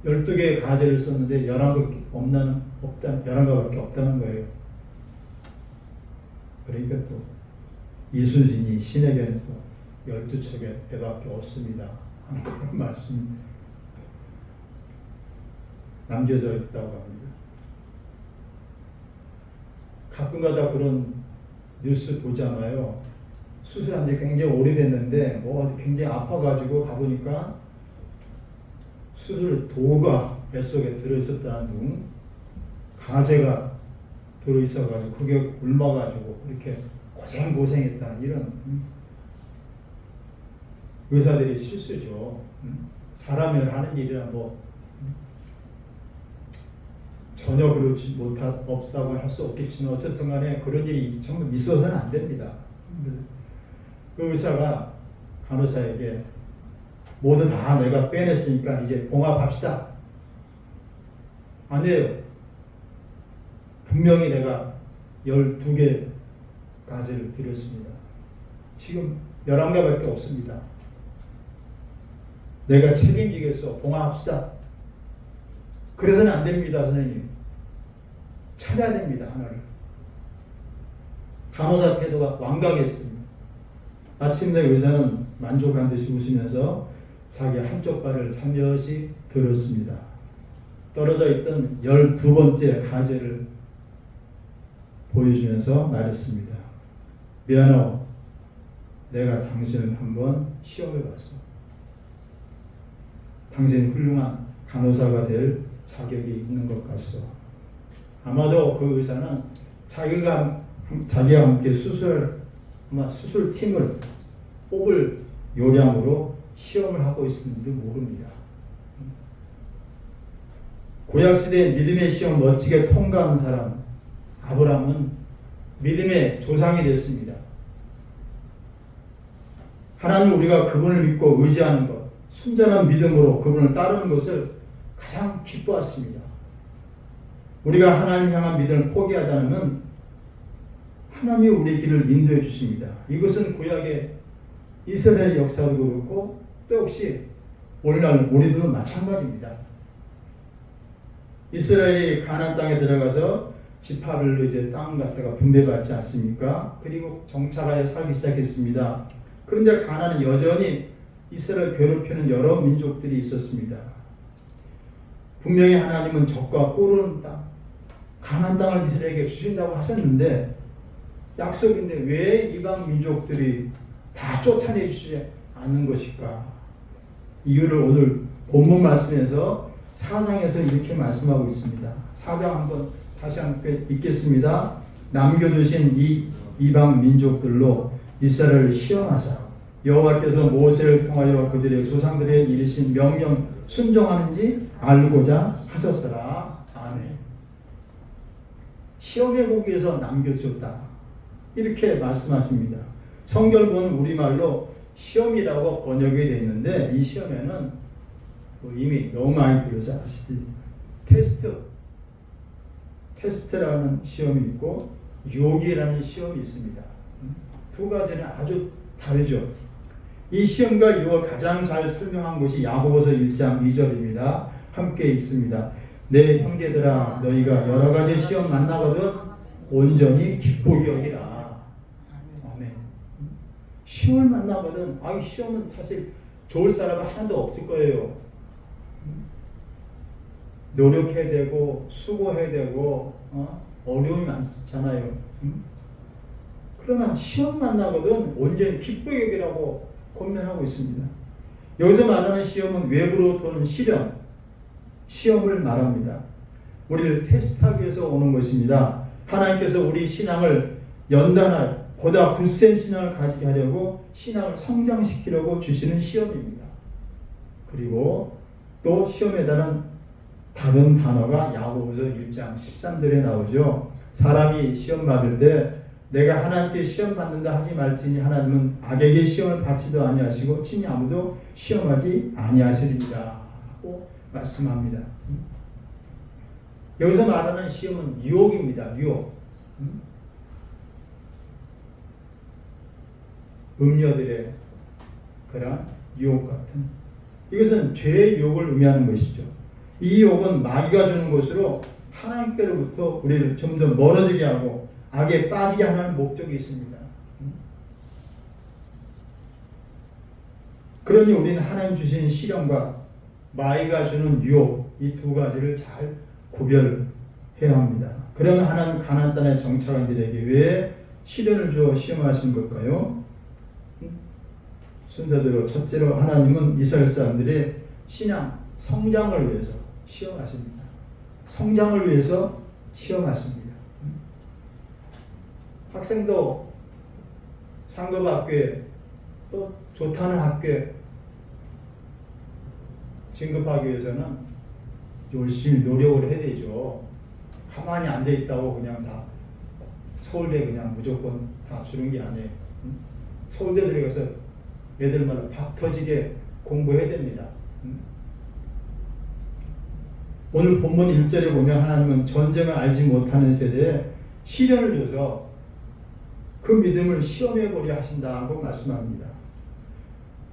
12개의 가지를 썼는데 11개밖에 없다는 거예요. 그러니까 또 이수진이 신에게는 또 12척의 없습니다. 하는 그런 말씀 남겨져 있다고 합니다. 가끔가다 그런 뉴스 보잖아요. 수술한 지 굉장히 오래됐는데 굉장히 아파가지고 가보니까 수술 도구가 뱃속에 들어있었다는 둥, 가재가 들어있어가지고 그게 굶어가지고 그렇게 고생했다는 이런 의사들이 실수죠. 사람이 하는 일이라 전혀 그렇지 없다고 할 수 없겠지만 어쨌든 간에 그런 일이 정말 있어서는 안 됩니다. 그 의사가 간호사에게 모두 다 내가 빼냈으니까 이제 봉합합시다. 안 돼요. 분명히 내가 12개 가지를 드렸습니다. 지금 11개밖에 없습니다. 내가 책임지겠어. 봉합합시다. 그래서는 안 됩니다, 선생님. 찾아야 됩니다, 하나를. 간호사 태도가 완강했습니다. 마침내 의사는 만족한 듯이 웃으면서 자기 한쪽 발을 살며시 들었습니다. 떨어져 있던 12번째 가재를 보여주면서 말했습니다. 미안하오. 내가 당신을 한번 시험해봤어. 당신 훌륭한 간호사가 될 자격이 있는 것 같소. 아마도 그 의사는 자기와 함께 수술팀을 뽑을 요량으로 시험을 하고 있었는지도 모릅니다. 구약시대의 믿음의 시험 멋지게 통과한 사람 아브라함은 믿음의 조상이 됐습니다. 하나님 우리가 그분을 믿고 의지하는 것, 순전한 믿음으로 그분을 따르는 것을 가장 기뻐했습니다. 우리가 하나님 향한 믿음을 포기하지 않으면 하나님이 우리 길을 인도해 주십니다. 이것은 구약의 이스라엘 역사도 그렇고 또 역시 오늘날 우리들도 마찬가지입니다. 이스라엘이 가나안 땅에 들어가서 지파별로 이제 땅 갖다가 분배받지 않습니까? 그리고 정착하여 살기 시작했습니다. 그런데 가나안은 여전히 이스라엘 괴롭히는 여러 민족들이 있었습니다. 분명히 하나님은 적과 꼬르는 땅, 가나안 땅을 이스라엘에게 주신다고 하셨는데 약속인데 왜 이방 민족들이 다 쫓아내주지 않는 것일까? 이유를 오늘 본문 말씀에서 4장에서 이렇게 말씀하고 있습니다. 4장 한번 다시 함께 읽겠습니다. 남겨두신 이 이방 민족들로 이스라엘을 시험하사 여호와께서 모세를 통하여 그들의 조상들의 이르신 명령 순종하는지 알고자 하셨더라. 아멘. 시험해 보기 위해서 남겨주었다. 이렇게 말씀하십니다. 성경은 우리말로 시험이라고 번역이 됐는데 이 시험에는 이미 너무 많이 들어서 아시지. 테스트라는 시험이 있고 유혹이라는 시험이 있습니다. 두 가지는 아주 다르죠. 이 시험과 유혹 가장 잘 설명한 것이 야고보서 1장 2절입니다. 함께 읽습니다. 내 형제들아 너희가 여러 가지 시험 만나거든 온전히 기쁘게 여기라. 아멘. 시험을 만나거든 시험은 사실 좋을 사람은 하나도 없을 거예요. 노력해야 되고 수고해야 되고 어려움이 많잖아요. 그러나 시험 만나거든 온전히 기쁘게 여기라고 권면하고 있습니다. 여기서 말하는 시험은 외부로 도는 시험을 말합니다. 우리를 테스트하기 위해서 오는 것입니다. 하나님께서 우리 신앙을 연단할 보다 굳센 신앙을 가지게 하려고 신앙을 성장시키려고 주시는 시험입니다. 그리고 또 시험에 따른 다른 단어가 야고보서 1장 13절에 나오죠. 사람이 시험 받을 때 내가 하나님께 시험 받는다 하지 말지니 하나님은 악에게 시험을 받지도 아니하시고 친히 아무도 시험하지 아니하시리라 하고 말씀합니다. 여기서 말하는 시험은 유혹입니다. 유혹. 음녀들의 그런 유혹 같은, 이것은 죄의 유혹을 의미하는 것이죠. 이 유혹은 마귀가 주는 것으로 하나님께로부터 우리를 점점 멀어지게 하고 악에 빠지게 하는 목적이 있습니다. 그러니 우리는 하나님 주신 시련과 마귀가 주는 유혹, 이 두 가지를 잘 구별해야 합니다. 그러면 하나님 가나안 땅의 정착원들에게 왜 시련을 주어 시험하신 걸까요? 순서대로 첫째로 하나님은 이스라엘 사람들의 신앙 성장을 위해서 시험하십니다. 성장을 위해서 시험하십니다. 학생도 상급 학교에 또 좋다는 학교에 진급하기 위해서는 열심히 노력을 해야 되죠. 가만히 앉아 있다고 그냥 다 서울대 그냥 무조건 다 주는 게 아니에요. 서울대 들어가서 애들마다 박 터지게 공부해야 됩니다. 오늘 본문 1절에 보면 하나님은 전쟁을 알지 못하는 세대에 시련을 줘서 그 믿음을 시험해 보려 하신다고 말씀합니다.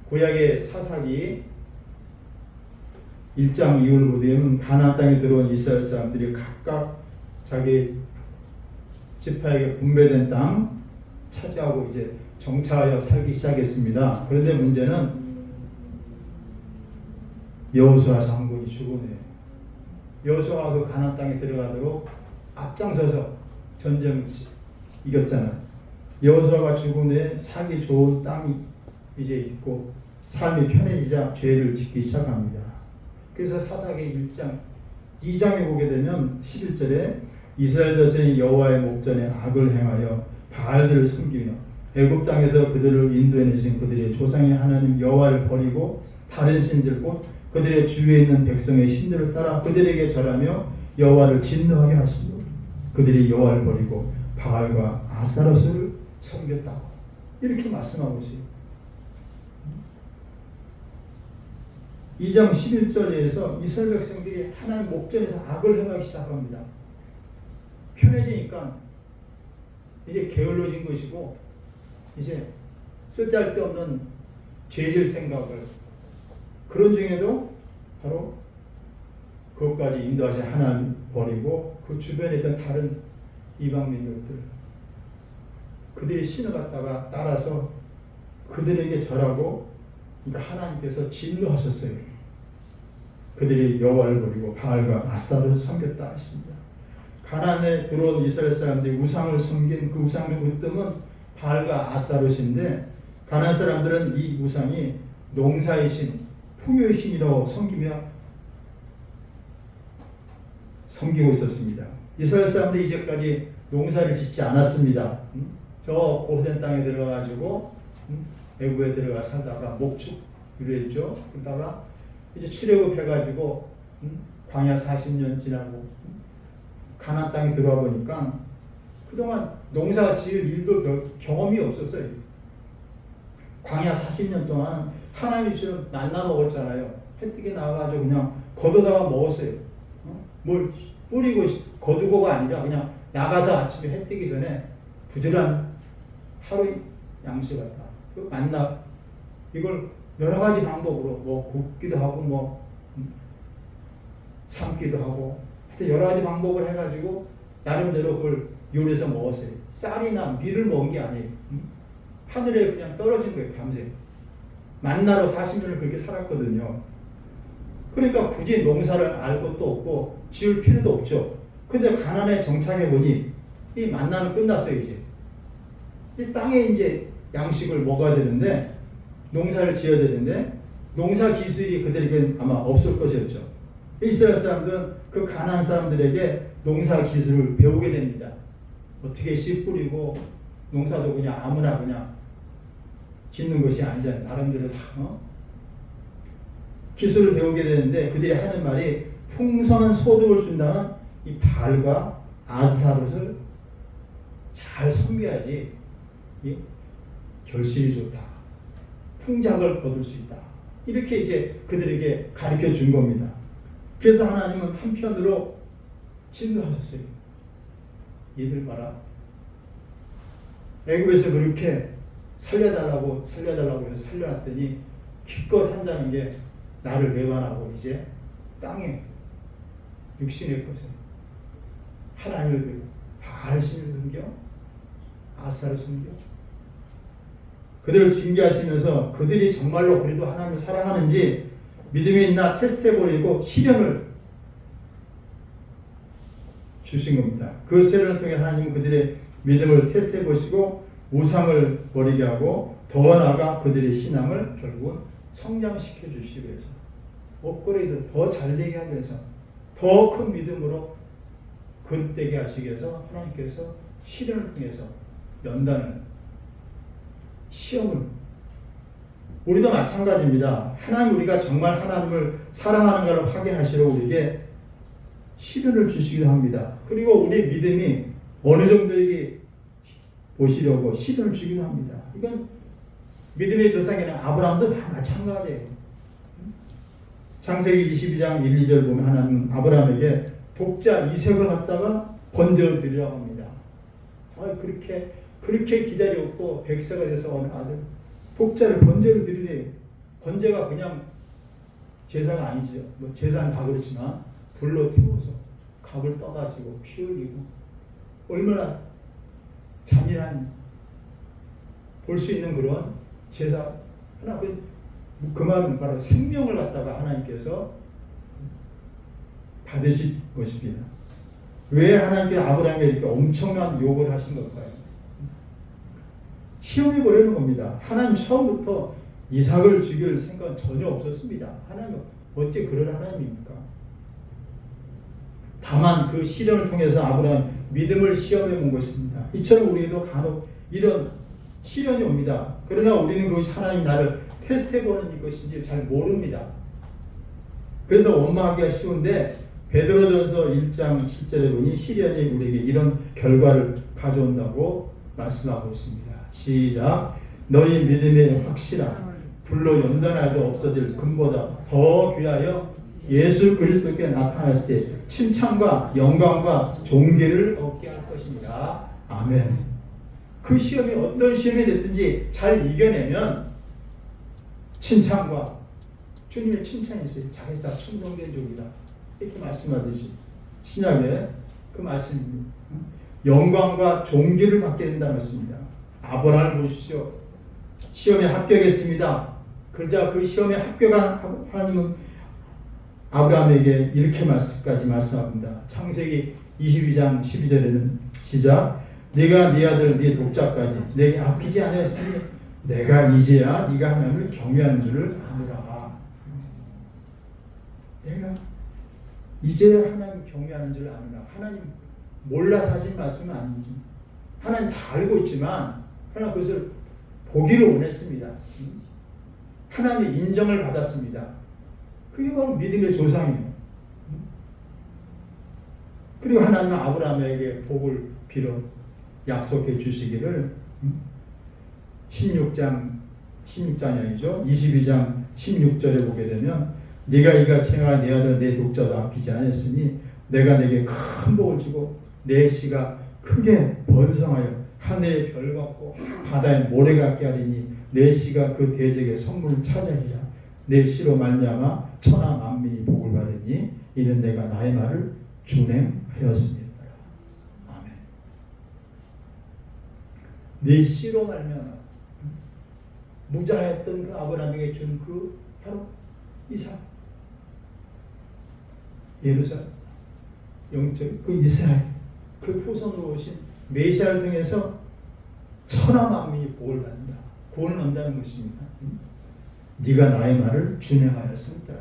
구약의 사사기 1장 이후를 보면 가나안 땅에 들어온 이스라엘 사람들이 각각 자기 지파에게 분배된 땅 차지하고 이제 정착하여 살기 시작했습니다. 그런데 문제는 여호수아 장군이 죽은 후에 여호수아가 그 가나안 땅에 들어가도록 앞장서서 전쟁을 이겼잖아요. 여호수아가 죽은 후에 살기 좋은 땅이 이제 있고 삶이 편해지자 죄를 짓기 시작합니다. 그래서 사사기 1장 2장에 보게 되면 11절에 이스라엘 자손이 여호와의 목전에 악을 행하여 바알들을 섬기며 애굽 땅에서 그들을 인도해내신 그들의 조상의 하나님 여호와를 버리고 다른 신들 곧 그들의 주위에 있는 백성의 신들을 따라 그들에게 절하며 여호와를 진노하게 하시고 그들이 여호와를 버리고 바알과 아스타롯을 섬겼다고 이렇게 말씀하고 있어요. 2장 11절에서 이스라엘 백성들이 하나님 목전에서 악을 행하기 시작합니다. 편해지니까 이제 게을러진 것이고 이제 쓸데없는 죄질 생각을, 그런 중에도 바로 그것까지 인도하신 하나님 버리고 그 주변에 있던 다른 이방민족들 그들의 신을 갖다가 따라서 그들에게 절하고, 그러니까 하나님께서 진노하셨어요. 그들이 여호와를 버리고 바알과 아스타롯을 섬겼다 했습니다. 가나안에 들어온 이스라엘 사람들이 우상을 섬긴 그 우상을 붙들면 바알과 아스타롯인데, 가나안 사람들은 이 우상이 농사의 신, 풍요의 신이라고 섬기고 있었습니다. 이스라엘 사람들이 이제까지 농사를 짓지 않았습니다. 저 고센 땅에 들어가지고 애굽에 들어가 살다가 목축 유래했죠. 그러다가 이제 출애굽해가지고 광야 40년 지나고 가나안 땅에 들어와 보니까 그동안 농사 지을 일도 경험이 없었어요. 광야 40년 동안 하나님이 주는 만나 먹었잖아요. 햇뜨게 나와가지고 그냥 걷어다가 먹었어요. 뭘 뿌리고 거두고가 아니라 그냥 나가서 아침에 해 뜨기 전에 부지런한 하루 양식 같다. 그 만나 이걸 여러 가지 방법으로 뭐 굽기도 하고 뭐 삶기도 하고 하여튼 여러 가지 방법을 해가지고 나름대로 그걸 요리해서 먹었어요. 쌀이나 밀을 먹은 게 아니에요. 하늘에 그냥 떨어진 거예요. 밤새 만나로 40년을 그렇게 살았거든요. 그러니까 굳이 농사를 알 것도 없고 지을 필요도 없죠. 근데 가나안에 정착해 보니 이 만나는 끝났어요. 이제 이 땅에 이제 양식을 먹어야 되는데 농사를 지어야 되는데 농사 기술이 그들에겐 아마 없을 것이었죠. 이스라엘 사람들은 그 가나안 사람들에게 농사 기술을 배우게 됩니다. 어떻게 씨 뿌리고 농사도 그냥 아무나 그냥 짓는 것이 아니잖아요. 나름대로 다 기술을 배우게 되는데 그들이 하는 말이 풍성한 소득을 준다는 이 바알과 아스타롯을 잘 섬겨야지 이 결실이 좋다. 풍작을 거둘 수 있다. 이렇게 이제 그들에게 가르쳐 준 겁니다. 그래서 하나님은 한편으로 진노하셨어요. 얘들 봐라. 애굽에서 그렇게 살려달라고 해서 살려놨더니 기껏 한다는 게 나를 배반하고 이제 땅에 육신의 것을 하나님을 배고 바알신을 섬겨 아스타를 섬겨 그들을 징계하시면서 그들이 정말로 그래도 하나님을 사랑하는지 믿음이 있나 테스트해보려고 시련을 주신 겁니다. 그 시련을 통해 하나님은 그들의 믿음을 테스트해보시고 우상을 버리게 하고 더 나아가 그들의 신앙을 결국은 성장시켜 주시기 위해서 업그레이드 더 잘되게 하기 위해서 더 큰 믿음으로 거듭되게 하시기 위해서 하나님께서 시련을 통해서 연단을 시험을 우리도 마찬가지입니다. 하나님 우리가 정말 하나님을 사랑하는가를 확인하시러 우리에게 시련을 주시기도 합니다. 그리고 우리 믿음이 어느 정도에게 보시려고 시련을 주기도 합니다. 이건 믿음의 조상에는 아브라함도 마찬가지예요. 창세기 22장 1, 2절 보면 하나님은 아브라함에게 독자 이색을 갖다가 번져드리라고 합니다. 그렇게 기다렸고 100세가 돼서 어느 아들 독자를 번제로 드리래요. 번제가 그냥 제사가 아니죠. 뭐 제사는 다 그렇지만 불로 태워서 갑을 떠가지고 피 흘리고 얼마나 잔인한 볼 수 있는 그런 제사 하나 그만 바로 생명을 갖다가 하나님께서 받으실 것입니다. 왜 하나님께 아브라함에게 이렇게 엄청난 욕을 하신 걸까요? 시험해 보려는 겁니다. 하나님 처음부터 이삭을 죽일 생각은 전혀 없었습니다. 하나님 어째 그런 하나님입니까? 다만 그 시련을 통해서 아브라함 믿음을 시험해 본 것입니다. 이처럼 우리도 간혹 이런 시련이 옵니다. 그러나 우리는 그것이 하나님 나를 테스트해 보는 것인지 잘 모릅니다. 그래서 원망하기가 쉬운데 베드로전서 1장 10절에 보니 시련이 우리에게 이런 결과를 가져온다고 말씀하고 있습니다. 시작. 너희 믿음의 확실한 불로 연단하여도 없어질 금보다 더 귀하여 예수 그리스도께 나타났을 때 칭찬과 영광과 존귀를 얻게 할 것입니다. 아멘. 그 시험이 어떤 시험이 됐든지 잘 이겨내면 칭찬과 주님의 칭찬이 있어요. 잘했다, 충성된 종이다, 이렇게 말씀하듯이 신약에 그 말씀입니다. 영광과 존귀를 받게 된다는 말씀입니다. 아브라함을 보십시오. 시험에 합격했습니다. 그러자 그 시험에 합격한 하나님은 아브라함에게 이렇게 말씀합니다. 창세기 22장 12절에는 시작. 네가 네 아들 네 독자까지 내게 아끼지 않았으니 내가 이제야 네가 하나님을 경외하는 줄을 아노라. 내가 이제야 하나님 경외하는 줄을 아노라. 하나님 몰라서 하신 말씀은 아니지. 하나님 다 알고 있지만 그러나 그것을 보기를 원했습니다. 하나님의 인정을 받았습니다. 그게 바로 믿음의 조상이에요. 그리고 하나님은 아브라함에게 복을 빌어 약속해 주시기를 16장이 아니죠. 22장 16절에 보게 되면 네가 이같이 행하여 내 아들 내 독자도 아끼지 않았으니 내가 내게 큰 복을 주고 내 씨가 크게 번성하여 하늘의 별 같고 바다의 모래 같게 하리니 내 씨가 그 대적의 성물을 찾아내리라. 내 씨로 말미암아 천하 만민이 복을 받으니 이는 내가 나의 말을 준행하였습니다. 아멘. 내 씨로 말미암아 무자했던 그 아브라함에게 준 그 바로 이삭, 예루살렘, 영적 그 이스라엘, 그 후손으로 오신 메시아를 통해서 천하 만민이 복을 받는다. 구원을 얻는다는 것입니다. 네가 나의 말을 준행하였습니다.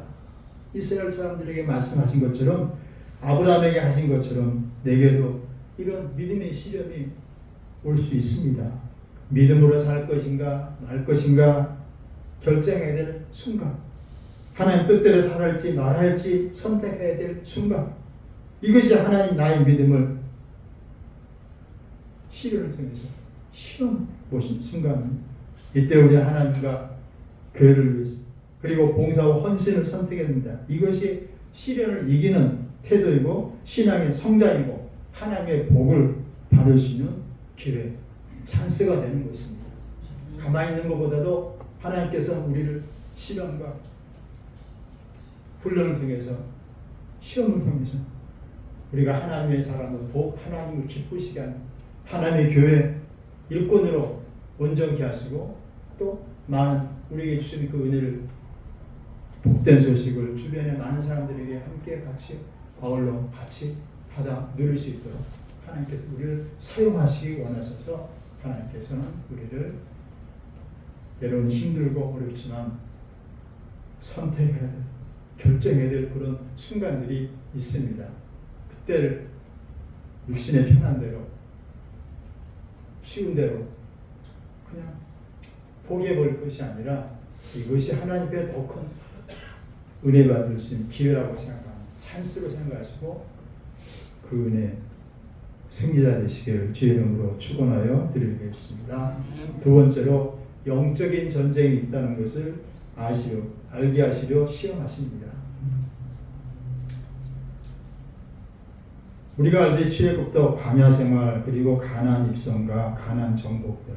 이스라엘 사람들에게 말씀하신 것처럼 아브라함에게 하신 것처럼 내게도 이런 믿음의 시련이 올 수 있습니다. 믿음으로 살 것인가 말 것인가 결정해야 될 순간, 하나님 뜻대로 살아할지 말할지 선택해야 될 순간, 이것이 하나님 나의 믿음을 시련을 통해서 시험 보신 순간, 이때 우리 하나님과 교회를 위해서 그리고 봉사와 헌신을 선택해야 됩니다. 이것이 시련을 이기는 태도이고 신앙의 성장이고 하나님의 복을 받을 수 있는 기회, 찬스가 되는 것입니다. 가만히 있는 것보다도 하나님께서 우리를 시련과 훈련을 통해서 시험을 통해서 우리가 하나님의 사람으로 더욱 하나님을 기쁘시게 하는 하나님의 교회 일꾼으로 온전케 하시고 또 많은 우리에게 주신 그 은혜를 복된 소식을 주변의 많은 사람들에게 함께 같이 아울러 같이 받아 누릴 수 있도록 하나님께서 우리를 사용하시기 원하셔서 하나님께서는 우리를 때로는 힘들고 어렵지만 선택해야 될, 결정해야 될 그런 순간들이 있습니다. 그때를 육신의 편한대로 쉬운 대로 그냥 포기해버릴 것이 아니라 이것이 하나님의 더 큰 은혜 받을 수 있는 기회라고 생각하는 찬스로 생각하시고 그 은혜 승리자 되시기를 주의 이름으로 축원하여 드리겠습니다. 두 번째로 영적인 전쟁이 있다는 것을 알게 하시려 시험하십니다. 우리가 알듯이 출애굽도 광야 생활 그리고 가나안 입성과 가나안 정복들,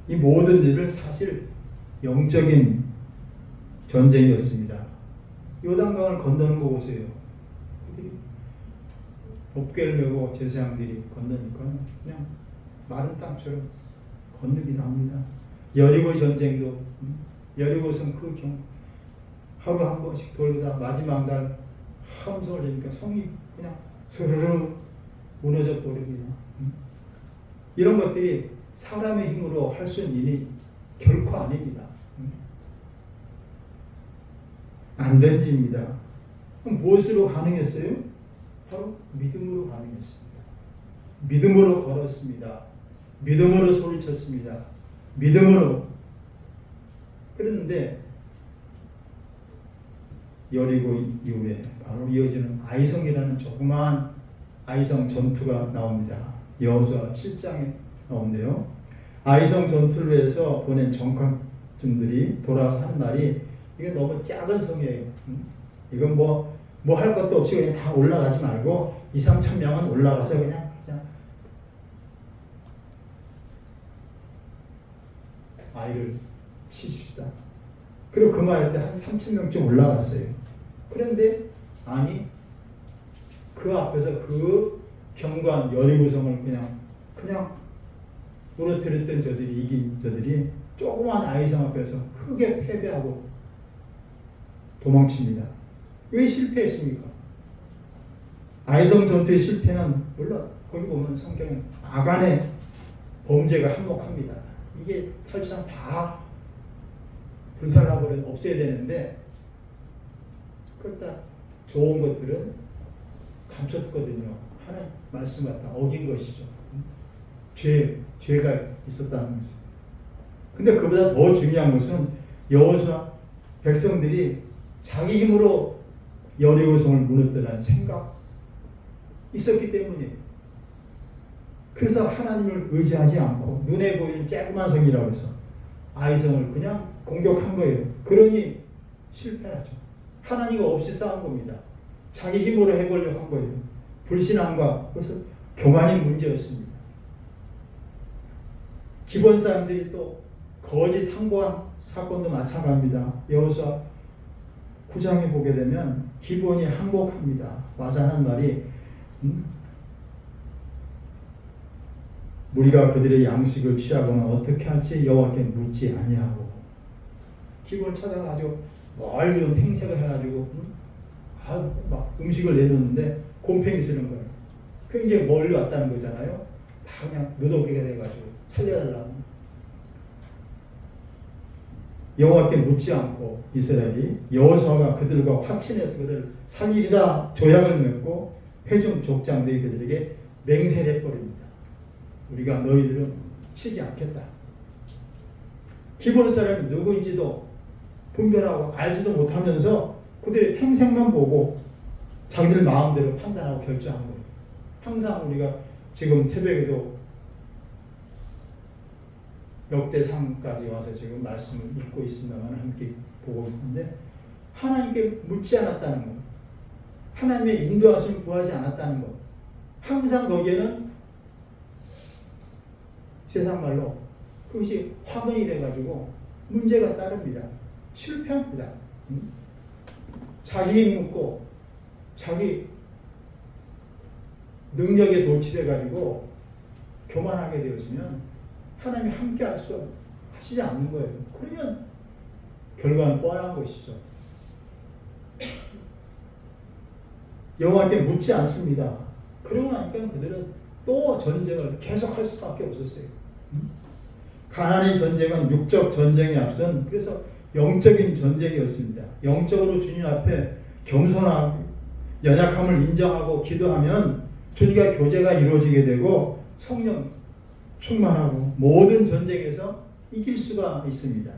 이 모든 일은 사실 영적인 전쟁이었습니다. 요단강을 건너는 거 보세요. 옥궤를 메고 제사장들이 건너니까 그냥 마른 땅처럼 건너기도 합니다. 여리고의 전쟁도 여리고성 그 하루 한 번씩 돌다 마지막 날 함성을 내니까 성이 그냥 스르르 무너져 버립니다. 이런 것들이 사람의 힘으로 할 수 있는 일이 결코 아닙니다. 안 된 일입니다. 그럼 무엇으로 가능했어요? 바로 믿음으로 가능했습니다. 믿음으로 걸었습니다. 믿음으로 소리쳤습니다. 믿음으로. 그랬는데 여리고 이후에 바로 이어지는 아이성이라는 조그마한 아이성 전투가 나옵니다. 여호수아 7장에 나오는데요. 아이성 전투를 위해서 보낸 정탐꾼들이 돌아와서 하는 말이 이게 너무 작은 성이에요. 이건 뭐 할 것도 없이 그냥 다 올라가지 말고 2-3천 명은 올라가서 그냥 아이를 치십시다. 그리고 그 말할 때 한 3천 명쯤 올라갔어요. 그런데 아니 그 앞에서 그 견고한 여리고성을 그냥 무너뜨렸던 저들이 이긴 저들이 조그만 아이성 앞에서 크게 패배하고 도망칩니다. 왜 실패했습니까? 아이성 전투의 실패는 물론 거기 보면 성경에 아간의 범죄가 한몫합니다. 이게 탈취랑 다 불살라버려 없애야 되는데 그렇다 좋은 것들은 감췄거든요. 하나님 말씀을 다 어긴 것이죠. 죄가 있었다는 것이에요. 근데 그보다 더 중요한 것은 여호수아 백성들이 자기 힘으로 여리고성을 무너뜨리라는 생각 있었기 때문이에요. 그래서 하나님을 의지하지 않고 눈에 보이는 쬐그만 성이라고 해서 아이성을 그냥 공격한 거예요. 그러니 실패하죠. 하나님 없이 싸운 겁니다. 자기 힘으로 해보려고 한 거예요. 불신앙과 그래서 교만이 문제였습니다. 기본 사람들이 또 거짓 항복한 사건도 마찬가지입니다. 여호수아 9장에 보게 되면 기본이 항복합니다. 와서 하는 말이 우리가 그들의 양식을 취하거나 어떻게 할지 여호와께 묻지 아니하고 기본 찾아가지고 멀리 팽색을 해가지고 막 음식을 내놓는데 곰팡이 쓰는 거예요. 굉장히 멀리 왔다는 거잖아요. 다 그냥 누더기가 돼가지고 살려달라고. 여호와께 묻지 않고 이스라엘이 여호수아가 그들과 확신해서 그들을 살리리라 조약을 맺고 회중 족장들이 그들에게 맹세를 해버립니다. 우리가 너희들은 치지 않겠다. 기본 사람이 누구인지도 분별하고 알지도 못하면서 그들의 행색만 보고 자기들 마음대로 판단하고 결정한 거예요. 항상 우리가 지금 새벽에도 역대상까지 와서 지금 말씀을 읽고 있습니다만 함께 보고 있는데 하나님께 묻지 않았다는 것, 하나님의 인도하심을 구하지 않았다는 것, 항상 거기에는 세상 말로 그것이 화근이 돼가지고 문제가 따릅니다. 실패합니다. 자기 힘 묻고 자기 능력에 도취돼가지고 교만하게 되어지면 하나님이 함께 하시지 않는 거예요. 그러면 결과는 뻔한 것이죠. 여호와께 묻지 않습니다. 그러고 나니까 그들은 또 전쟁을 계속할 수밖에 없었어요. 가나안의 전쟁은 육적 전쟁에 앞선 그래서 영적인 전쟁이었습니다. 영적으로 주님 앞에 겸손하고 연약함을 인정하고 기도하면 주님과 교제가 이루어지게 되고 성령 충만하고 모든 전쟁에서 이길 수가 있습니다.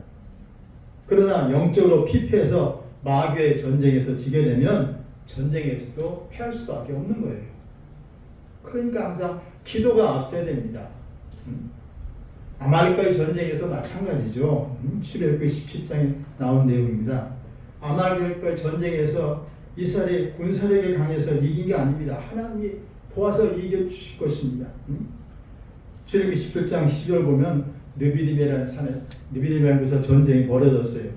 그러나 영적으로 피폐해서 마귀의 전쟁에서 지게 되면 전쟁에서도 패할 수밖에 없는 거예요. 그러니까 항상 기도가 앞서야 됩니다. 아말렉과의 전쟁에서 마찬가지죠. 출애굽기 17장에 나온 내용입니다. 아말렉과의 전쟁에서 이스라엘이 군사력에 강해서 이긴 게 아닙니다. 하나님이 도와서 이겨주실 것입니다. 출애굽기 17장 10절 보면 느비디베라는 산에 느비디베라는 곳에서 전쟁이 벌어졌어요.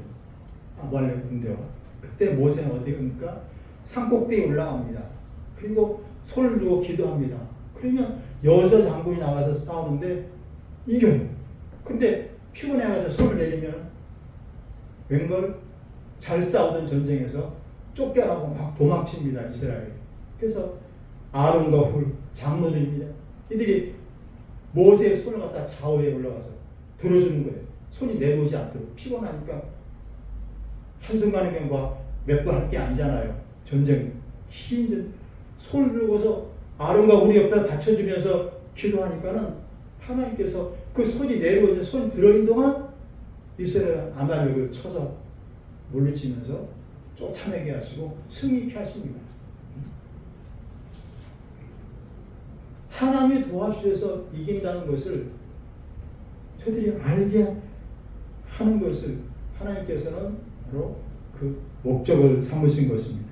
아말렉 군대와. 그때 모세는 어떻게 합니까? 산꼭대기에 올라갑니다. 그리고 손을 들고 기도합니다. 그러면 여호수아 장군이 나가서 싸우는데 이겨요. 근데 피곤해가지고 손을 내리면 웬걸 잘 싸우던 전쟁에서 쫓겨나고 막 도망칩니다. 이스라엘. 그래서 아론과 훌 장로들입니다. 이들이 모세의 손을 갖다 좌우에 올라가서 들어주는 거예요. 손이 내려오지 않도록. 피곤하니까 한순간에 몇 번 할 게 아니잖아요. 전쟁 긴 손을 들고서 아론과 훌이 옆에 받쳐주면서 기도하니까는 하나님께서 그 손이 내려오자 손이 들어있는 동안 이스라엘 아말렉을 쳐서 물리치면서 쫓아내게 하시고 승리케 하십니다. 하나님이 도와주셔서 이긴다는 것을 저들이 알게 하는 것을 하나님께서는 바로 그 목적을 삼으신 것입니다.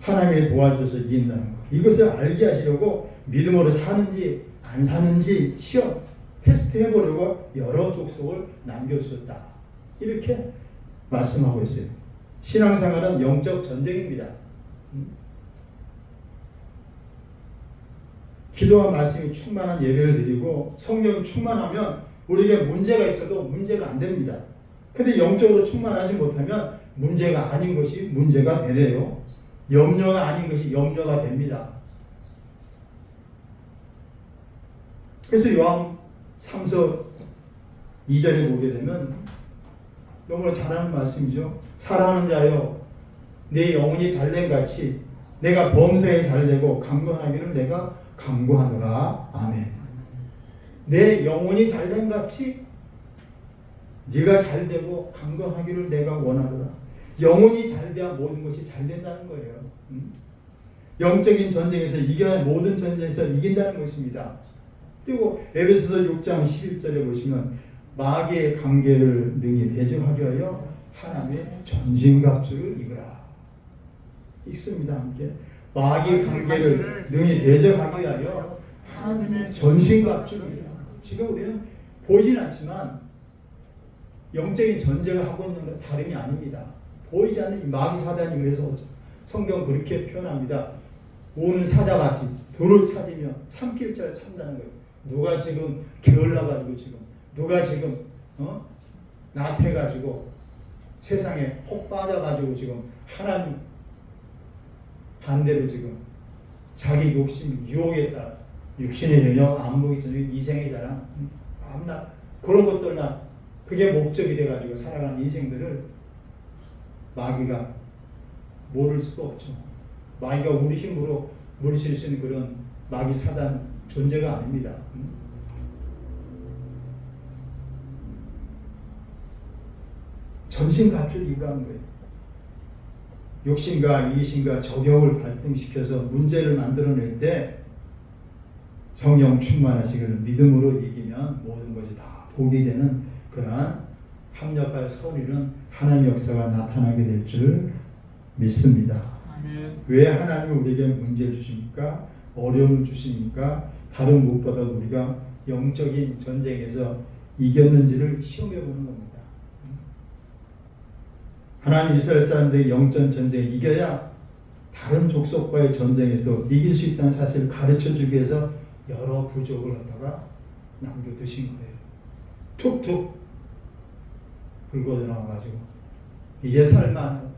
하나님이 도와주셔서 이긴다는 것. 이것을 알게 하시려고 믿음으로 사는지 안 사는지 시험 테스트 해보려고 여러 족속을 남겨주셨다. 이렇게 말씀하고 있어요. 신앙생활은 영적 전쟁입니다. 기도와 말씀이 충만한 예배를 드리고 성령이 충만하면 우리에게 문제가 있어도 문제가 안 됩니다. 근데 영적으로 충만하지 못하면 문제가 아닌 것이 문제가 되네요. 염려가 아닌 것이 염려가 됩니다. 그래서 요한 3서 2절에 보게 되면 너무나 잘하는 말씀이죠. 사랑하는 자여 내 영혼이 잘된 같이 내가 범사에 잘되고 강건하기를 내가 강구하노라. 아멘. 내 영혼이 잘된 같이 네가 잘되고 강건하기를 내가 원하노라. 영혼이 잘돼야 모든 것이 잘 된다는 거예요. 영적인 전쟁에서 이겨야 모든 전쟁에서 이긴다는 것입니다. 그리고 에베소서 6장 11절에 보시면 마귀의 관계를 능히 대적하기 위하여 하나님의 전신갑주를 입으라. 읽습니다. 함께. 마귀의 관계를 능히 대적하기 위하여 하나님의 전신갑주를 입으라. 지금 우리는 보이진 않지만 영적인 전쟁을 하고 있는 건 다름이 아닙니다. 보이지 않는 이 마귀 사단이 그래서 성경 그렇게 표현합니다. 오는 사자같이 돌을 찾으며 참길 자를 참다는 거예요. 누가 지금 게을러가지고 지금 누가 지금 나태해가지고 세상에 혹 빠져가지고 지금 하나님 반대로 지금 자기 욕심 유혹에 따라 육신의 영역 안목이 전혀 이생의 자랑 암나 그런 것들나 그게 목적이 돼가지고 살아가는 인생들을 마귀가 모를 수가 없죠. 마귀가 우리 힘으로 물리칠 수 있는 그런 마귀 사단 존재가 아닙니다. 전신갑주를 입으라는 거예요. 욕심과 이기심과 적용을 발동시켜서 문제를 만들어낼 때 성령 충만하시기를 믿음으로 이기면 모든 것이 다 복이 되는 그러한 합력하여 서리는 하나님의 역사가 나타나게 될 줄 믿습니다. 아멘. 왜 하나님이 우리에게 문제를 주십니까? 어려움을 주십니까? 다른 무엇보다 우리가 영적인 전쟁에서 이겼는지를 시험해 보는 겁니다. 하나님 이스라엘 사람들이 영적 전쟁에 이겨야 다른 족속과의 전쟁에서 이길 수 있다는 사실을 가르쳐 주기 위해서 여러 부족을 갖다가 남겨두신 거예요. 툭툭 불거져 나와가지고 이제 살만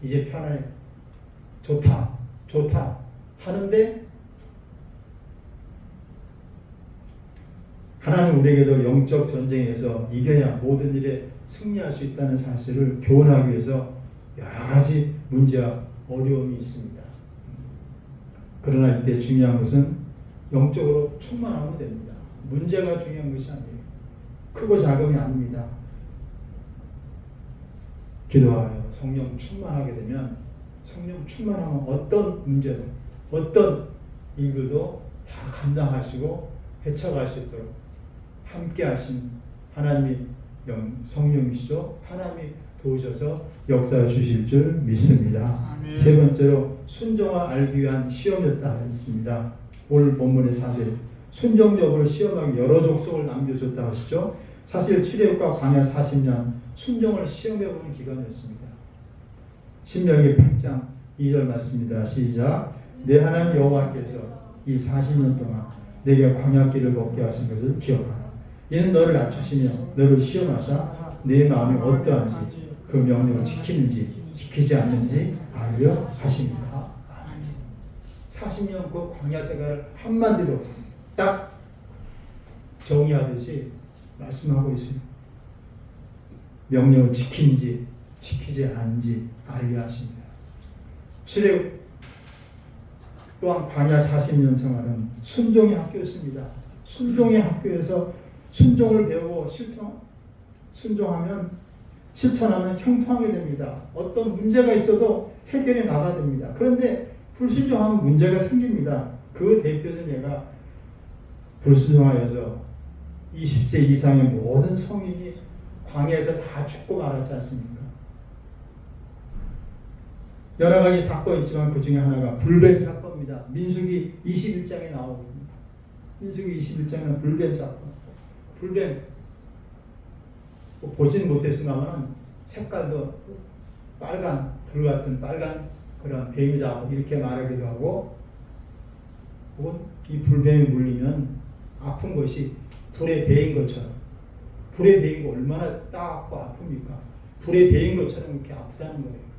이제 편안해 좋다 하는데 하나님 우리에게도 영적 전쟁에서 이겨야 모든 일에 승리할 수 있다는 사실을 교훈하기 위해서 여러 가지 문제와 어려움이 있습니다. 그러나 이때 중요한 것은 영적으로 충만하면 됩니다. 문제가 중요한 것이 아니에요. 크고 작음이 아닙니다. 기도하여 성령 충만하게 되면 성령 충만하면 어떤 문제도 어떤 일들도 다 감당하시고 헤쳐갈 수 있도록 함께 하신 하나님이 성령이시죠. 하나님이 도우셔서 역사해 주실 줄 믿습니다. 아멘. 세 번째로 순종을 알기 위한 시험이었다 했습니다. 오늘 본문의 사실 순종 여부를 시험하기 여러 족속을 남겨줬다 하시죠. 사실 출애굽과 광야 40년 순종을 시험해보는 기간이었습니다. 신명기 8장 2절 맞습니다. 시작. 내 하나님 여호와께서 이 40년 동안 내게 광야길을 걷게 하신 것을 기억하라. 이는 너를 낮추시며 너를 시험하사 내 마음이 어떠한지 그 명령을 지키는지 지키지 않는지 알려 하십니다. 40년 그 광야 생활을 한마디로 딱 정의하듯이 말씀하고 있습니다. 명령을 지키는지 지키지 않는지 알려 하십니다. 출애굽 또한 광야 40년 생활은 순종의 학교였습니다. 순종의 학교에서 순종을 배우고 순종하면 실천하면 형통하게 됩니다. 어떤 문제가 있어도 해결해 나가야 됩니다. 그런데 불순종하면 문제가 생깁니다. 그 대표적인 예가 불순종하여서 20세 이상의 모든 성인이 광야에서 다 죽고 말았지 않습니까? 여러 가지 사건이 있지만 그 중에 하나가 불뱀 사건입니다. 민수기 21장에 나오거든요. 민수기 21장에는 불뱀 사건. 불뱀 보지는 못했으면 색깔도 빨간 불 같은 빨간 그런 뱀이다 이렇게 말하기도 하고 혹은 이 불뱀이 물리면 아픈 것이 불에 데인 것처럼 불에 데인 거 얼마나 따갑고 아픕니까? 불에 데인 것처럼 이렇게 아프다는 거예요.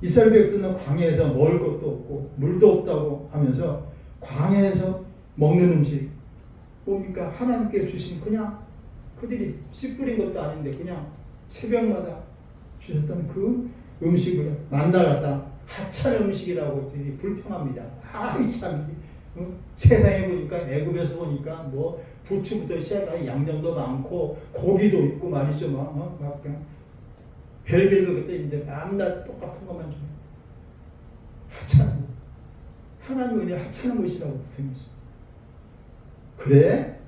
이스라엘 백성은 광야에서 먹을 것도 없고 물도 없다고 하면서 광야에서 먹는 음식 뭡니까? 하나님께 주신 그냥 그들이 씨 뿌린 것도 아닌데 그냥 새벽마다 주셨던 그 음식을 만나 갖다 하찮은 음식이라고 되게 불평합니다. 아이 참 세상에 보니까 애굽에서 보니까 뭐 부추부터 시작해 양념도 많고 고기도 있고 말이죠. 막 그냥 별별로 그때 있는데 맨날 똑같은 것만 줘요. 하찮은 것. 하나님 은혜 하찮은 것이라고 표현했어요. 그래?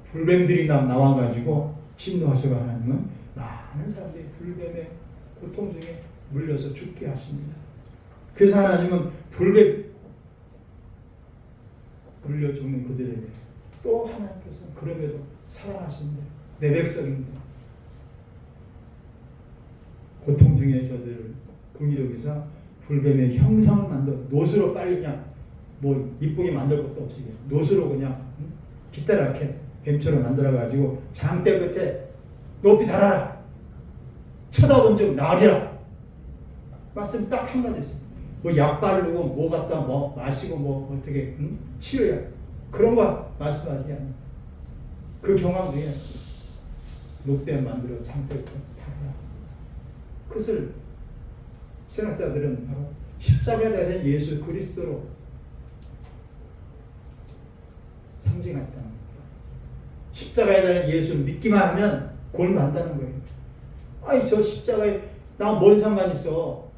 불뱀들이 나와가지고 진노하셔가 하나님은 많은 사람들이 불뱀의 고통 중에 물려서 죽게 하십니다. 그래서 하나님은 불뱀 물려 죽는 그들에게 또 하나님께서 그럼에도 사랑하십니다. 내 백성입니다. 고통 중에 저들을 긍휼히 여기사 불뱀의 형상을 만들어 노수로 빨리 그냥 뭐 이쁘게 만들 것도 없이 노수로 그냥 깃다랗게 뱀처럼 만들어 가지고 장대 끝에 높이 달아라. 쳐다본 적 나으리라. 말씀 딱 한 가지 있어요. 뭐 약 바르고 뭐 갖다 뭐 마시고 뭐 어떻게 치료야 그런 거 말씀하지 않아요. 그 경험 중에 녹뱀 만들어 장대 끝에 달아라. 그것을 신학자들은 바로 십자가에 대한 예수 그리스도로 상징했다는 겁니다. 십자가에 대한 예수를 믿기만 하면 구원 받는다는 거예요. 아니 저 십자가에 나 뭔 상관 있어?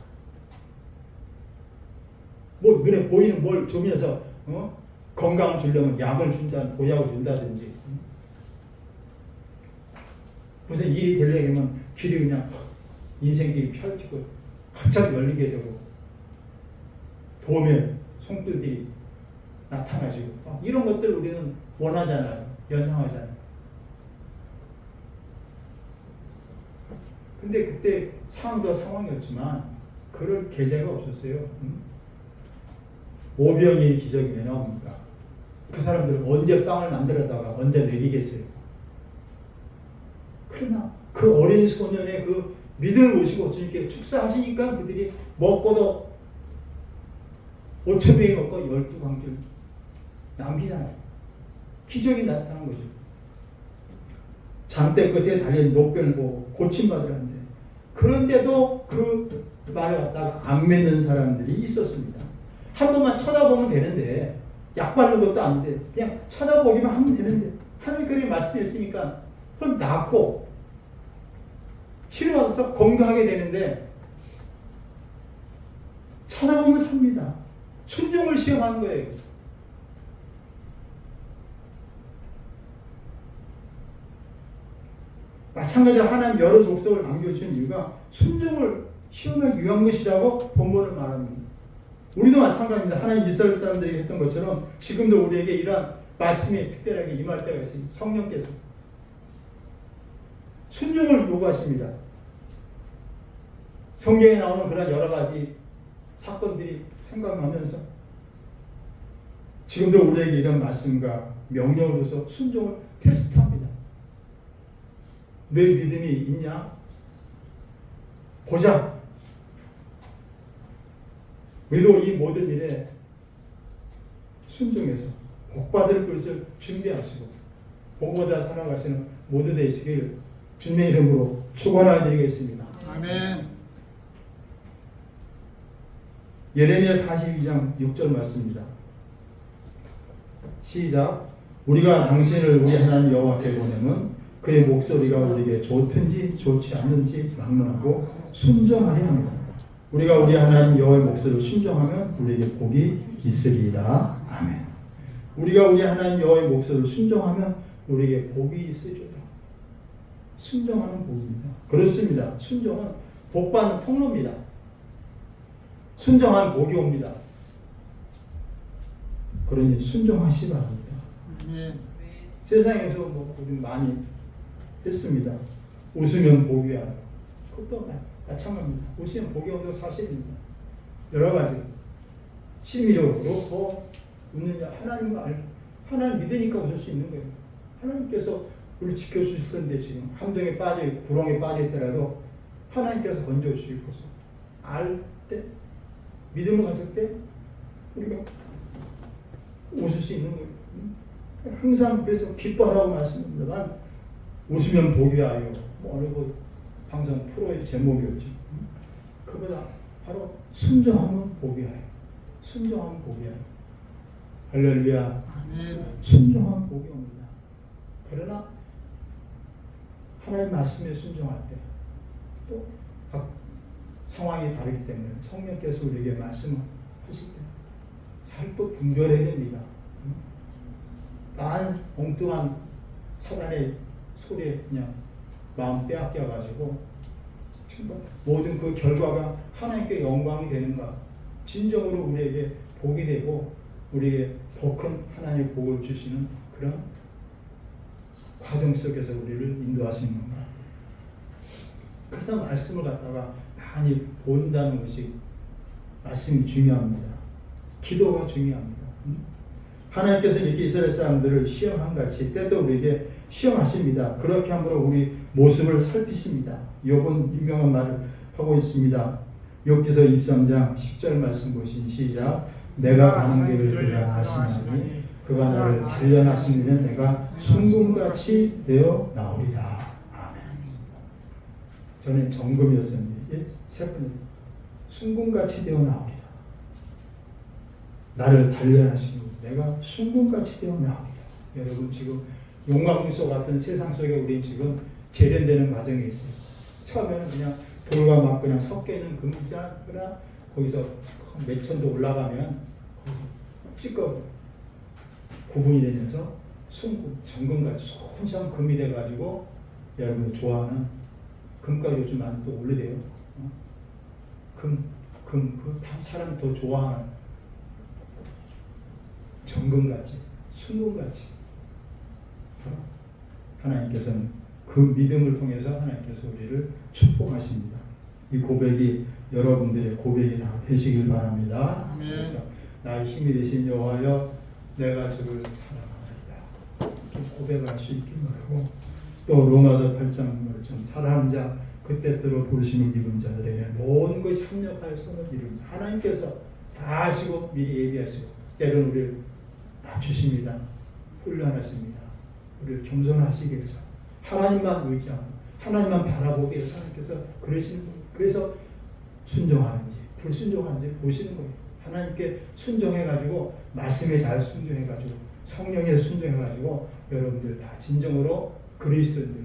뭐 눈에 보이는 뭘 주면서 건강 주려면 약을 준다, 보약을 준다든지 무슨 일이 되려면 길이 그냥 인생길이 펼치고 활짝 열리게 되고 도면 손길들이 나타나시고 이런 것들 우리는 원하잖아요. 연상하잖아요. 근데 그때 상황도 상황이었지만 그럴 계제가 없었어요. 오병이의 기적이 왜 나옵니까? 그 사람들은 언제 빵을 만들어다가 언제 먹이겠어요? 그러나 그 어린 소년의 그 믿음을 보시고 주님께 축사하시니까 그들이 먹고도 5,000명이 먹고 12광줄 남기잖아요. 기적이 나타난 거죠. 장대 끝에 달린 녹변을 보고 고침받으라는데 그런데도 그 말을 갖다가 안 믿는 사람들이 있었습니다. 한 번만 쳐다보면 되는데 약 바르는 것도 아닌데 그냥 쳐다보기만 하면 되는데 하나님 그렇게 말씀했으니까 그럼 낫고 치료받아서 건강하게 되는데 쳐다보면 삽니다. 순종을 시험한 거예요. 마찬가지로 하나님 여러 족속을 남겨주신 이유가 순종을 시험하기 위한 것이라고 본문을 말합니다. 우리도 마찬가지입니다. 하나님 이스라엘 사람들이 했던 것처럼 지금도 우리에게 이러한 말씀이 특별하게 임할 때가 있습니다. 성령께서 순종을 요구하십니다. 성경에 나오는 그런 여러 가지 사건들이 생각나면서 지금도 우리에게 이런 말씀과 명령을 줘서 순종을 테스트합니다. 내 믿음이 있냐? 보자. 우리도 이 모든 일에 순종해서 복받을 것을 준비하시고 복보다 살아가시는 모두 되시길 주님의 이름으로 축원하여 드리겠습니다. 아멘. 예레미야 42장 6절 말씀입니다. 시작. 우리가 당신을 우리 하나님 여호와께 보내면 그의 목소리가 우리에게 좋든지 좋지 않은지 막론하고 순종하려 합니다. 우리가 우리 하나님 여호와의 목소리를 순종하면 우리에게 복이 있으리이다. 아멘. 우리가 우리 하나님 여호와의 목소리를 순종하면 우리에게 복이 있으리이다. 순종하는 복입니다. 그렇습니다. 순종은 복받는 통로입니다. 순종한 복이 옵니다. 그러니 순종하시 바랍니다. 아멘. 세상에서 뭐 우리 많이 했습니다. 웃으면 복이 와요. 그것도 마찬가지입니다. 웃으면 복이 오는 건 사실입니다. 여러 가지 심리적으로 그렇고 웃느냐 하나님 믿으니까 웃을 수 있는 거예요. 하나님께서 우리 지켜주실 텐데 지금 함정에 빠져 구렁에 빠져 있더라도 하나님께서 건져 주시고서 알 때 믿음을 가질 때 우리가 웃을 수 있는 거예요. 항상 그래서 기뻐하라고 말씀드립니다만 웃으면 복이 와요. 뭐 어느 그 방송 프로의 제목이었죠. 그보다 바로 순종하면 복이 와요. 순종하면 복이 와요. 할렐루야. 아멘. 순종한 복이 옵니다. 그러나 하나님의 말씀에 순종할 때 또 상황이 다르기 때문에 성령께서 우리에게 말씀하실 때 잘 또 분별해야 됩니다. 난 엉뚱한 사단의 소리에 그냥 마음 빼앗겨가지고 정말 모든 그 결과가 하나님께 영광이 되는가, 진정으로 우리에게 복이 되고 우리에게 더 큰 하나님의 복을 주시는 그런 과정 속에서 우리를 인도하시는 건가. 그래서 말씀을 갖다가 많이 본다는 것이 말씀이 중요합니다. 기도가 중요합니다. 하나님께서 이렇게 이스라엘 사람들을 시험한 같이 때도 우리에게 시험하십니다. 그렇게 함으로 우리 모습을 살피십니다. 욥은 유명한 말을 하고 있습니다. 욥기서 23장 10절 말씀 보신 시작. 내가 가는 길을 그가 아시나니 그가 나를 단련하시면 내가 순금같이 되어 나오리라. 아멘. 저는 정금이었습니다. 세 번째 순금같이 되어 나오리라. 나를 단련하시고 내가 순금같이 되어 나오리라. 여러분 지금 용광소 같은 세상 속에 우리 지금 재련되는 과정에 있어요. 처음에는 그냥 돌과 막 그냥 섞여 있는 금이잖아. 거기서 몇 천도 올라가면 거기서 찌꺼 구분이 되면서 순금, 정금같이 손수한 금이 돼가지고 여러분 좋아하는 금가 요즘 많이 또 올르대요. 그 사람 더 좋아하는 정금같이, 순금같이 하나님께서는 그 믿음을 통해서 하나님께서 우리를 축복하십니다. 이 고백이 여러분들의 고백이 다 되시길 바랍니다. 아멘. 그래서 나의 힘이 되신 여호와여 내가 주를 사랑하나이다. 이렇게 고백할 수 있길 바라고 또 로마서 8장 말씀 사랑하는 자 그때 들어 부르심을 입은 자들에게 모든 것이 합력하여 선을 이루니 하나님께서 다 아시고 미리 예비하시고 때로는 우리를 낮추십니다. 훈련하십니다. 우리를 겸손하시기 위해서 하나님만 의지하고 하나님만 바라보기 위해서 하나님께서 그러시는 거예요. 그래서 순종하는지 불순종하는지 보시는 거예요. 하나님께 순종해가지고 말씀에 잘 순종해가지고 성령에 순종해가지고 여러분들 다 진정으로 그리스도인들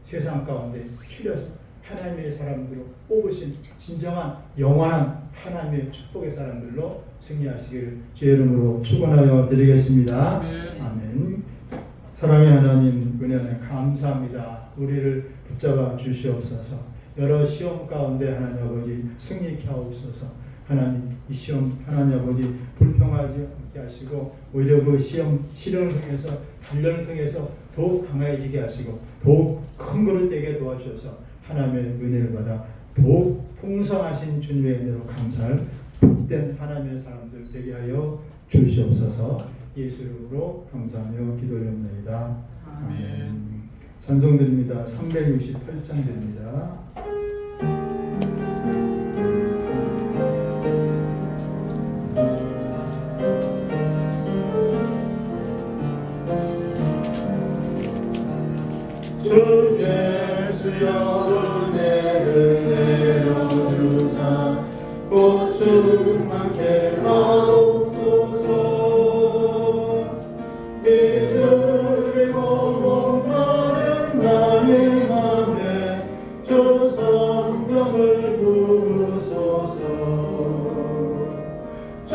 세상 가운데 추려서 하나님의 사람들로 뽑으신 진정한 영원한 하나님의 축복의 사람들로 승리하시기를 주의 이름으로 축원하여 드리겠습니다. 아멘. 아멘. 사랑의 하나님 은혜는 감사합니다. 우리를 붙잡아 주시옵소서. 여러 시험 가운데 하나님 아버지 승리케 하옵소서. 하나님 이 시험 하나님 아버지 불평하지 않게 하시고 오히려 그 시련을 통해서 단련을 통해서 더욱 강해지게 하시고 더욱 큰 그릇 되게 도와주셔서 하나님의 은혜를 받아 더욱 풍성하신 주님의 은혜로 감사할 복된 하나님의 사람들 되게 하여 주시옵소서. 예수 이름으로 감사하며 기도드립니다. 아멘. 찬송드립니다. 368장 드립니다. 주 예수여 은혜를 내려주사 곧 충만케 하옵소서. 잊으리고 목마른 나의 맘에 주 성령을 부으소서. 주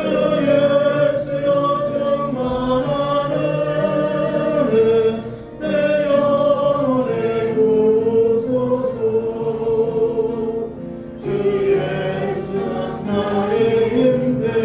예수여 충만하는 내 영혼에 부으소서. 주 예수가 나의 힘 되시니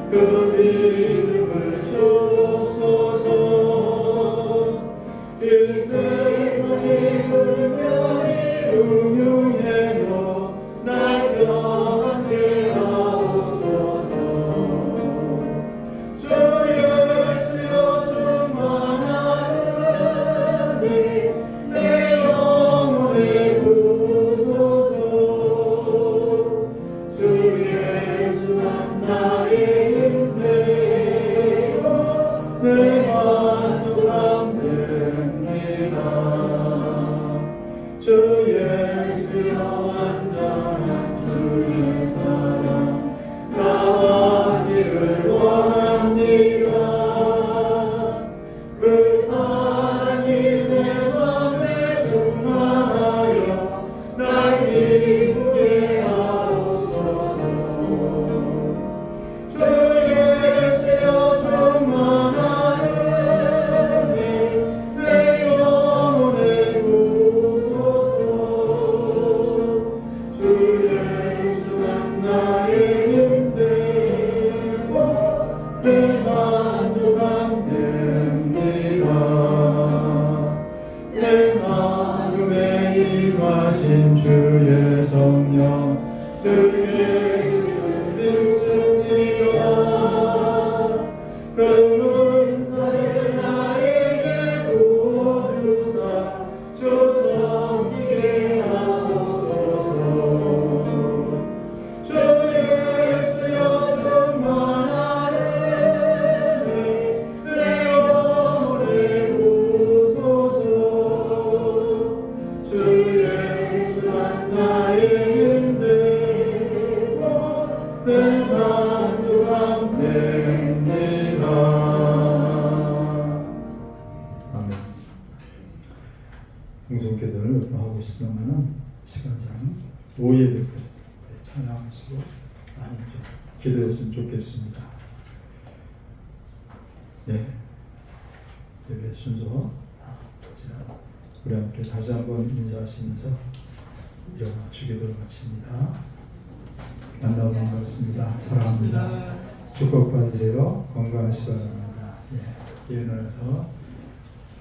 그 믿음을 주옵소서. 이 세상이 불편히 음흉해도 날 평안케 하옵소서. 주 예수여 충만하니 내 영혼을 부으소서. 주 예수만 나의 힘되고 내 만족함 됩니다. 주 예수여 완전한 주의 사랑 나와 기를 원합니다. 그 사랑이 내 맘에 충만하여 날 기쁘게 하옵소서. 주 예수여 충만하니 내 영혼을 부으소서. 주 예수만 나의 힘되고 내 만족함 됩니다. 내 마음에 임하신 주의 성령 늘 계시길 믿습니다. 그 은사를 나에게 부어주사 주 섬기게 하옵소서. 주 예수여 충만하니 내 영혼을 부으소서. 주 예수만 나의 힘되고 내 만족함 됩니다. 아멘. 공성기도를 하고 있으면은 시간상 오예배까지 찬양하시고 많이 좀 기도했으면 좋겠습니다. 네, 예배 순서 우리 함께 다시 한번 인사하시면서 일어나 주기도를 마칩니다. 만나고 반갑습니다. 사랑합니다. 축복 받으세요. 건강하시기 바랍니다. 예, 일어나서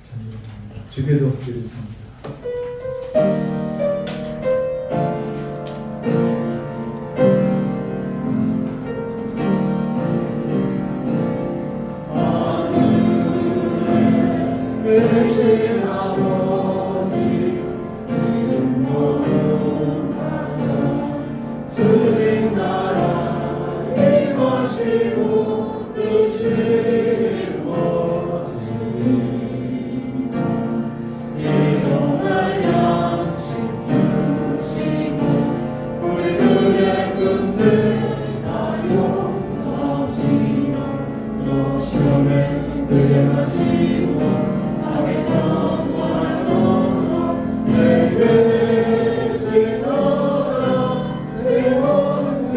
찬양합니다. 주기도 드리겠습니다. 계신 아버지 이름 거룩하사 주님 나라 임하시고 뜻이 이루어지니 일용할 양식 주시고 우리들의 문제 다 용서하시며 또 시험에 들게 하시고 악에서 구하소서. 내게 주노라 제 원세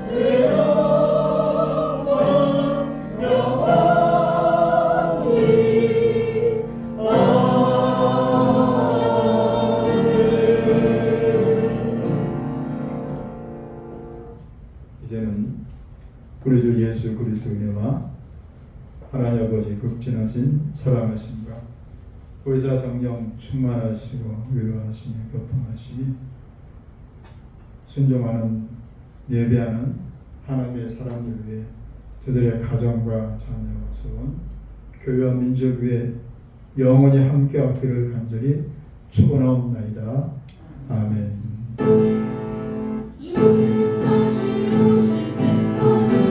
제 영원 영원히 아멘. 이제는 우리 주 예수 그리스도의 은혜와 하나님 아버지 극진하신 사랑하심과 의사 성령 충만하시고 위로하시며 교통하시니 순종하는 예배하는 하나님의 사람들 위해 저들의 가정과 자녀와 소원 교회와 민족 위에 영원히 함께하기를 간절히 축원하옵나이다. 아멘. 주님 다시 오실 때까지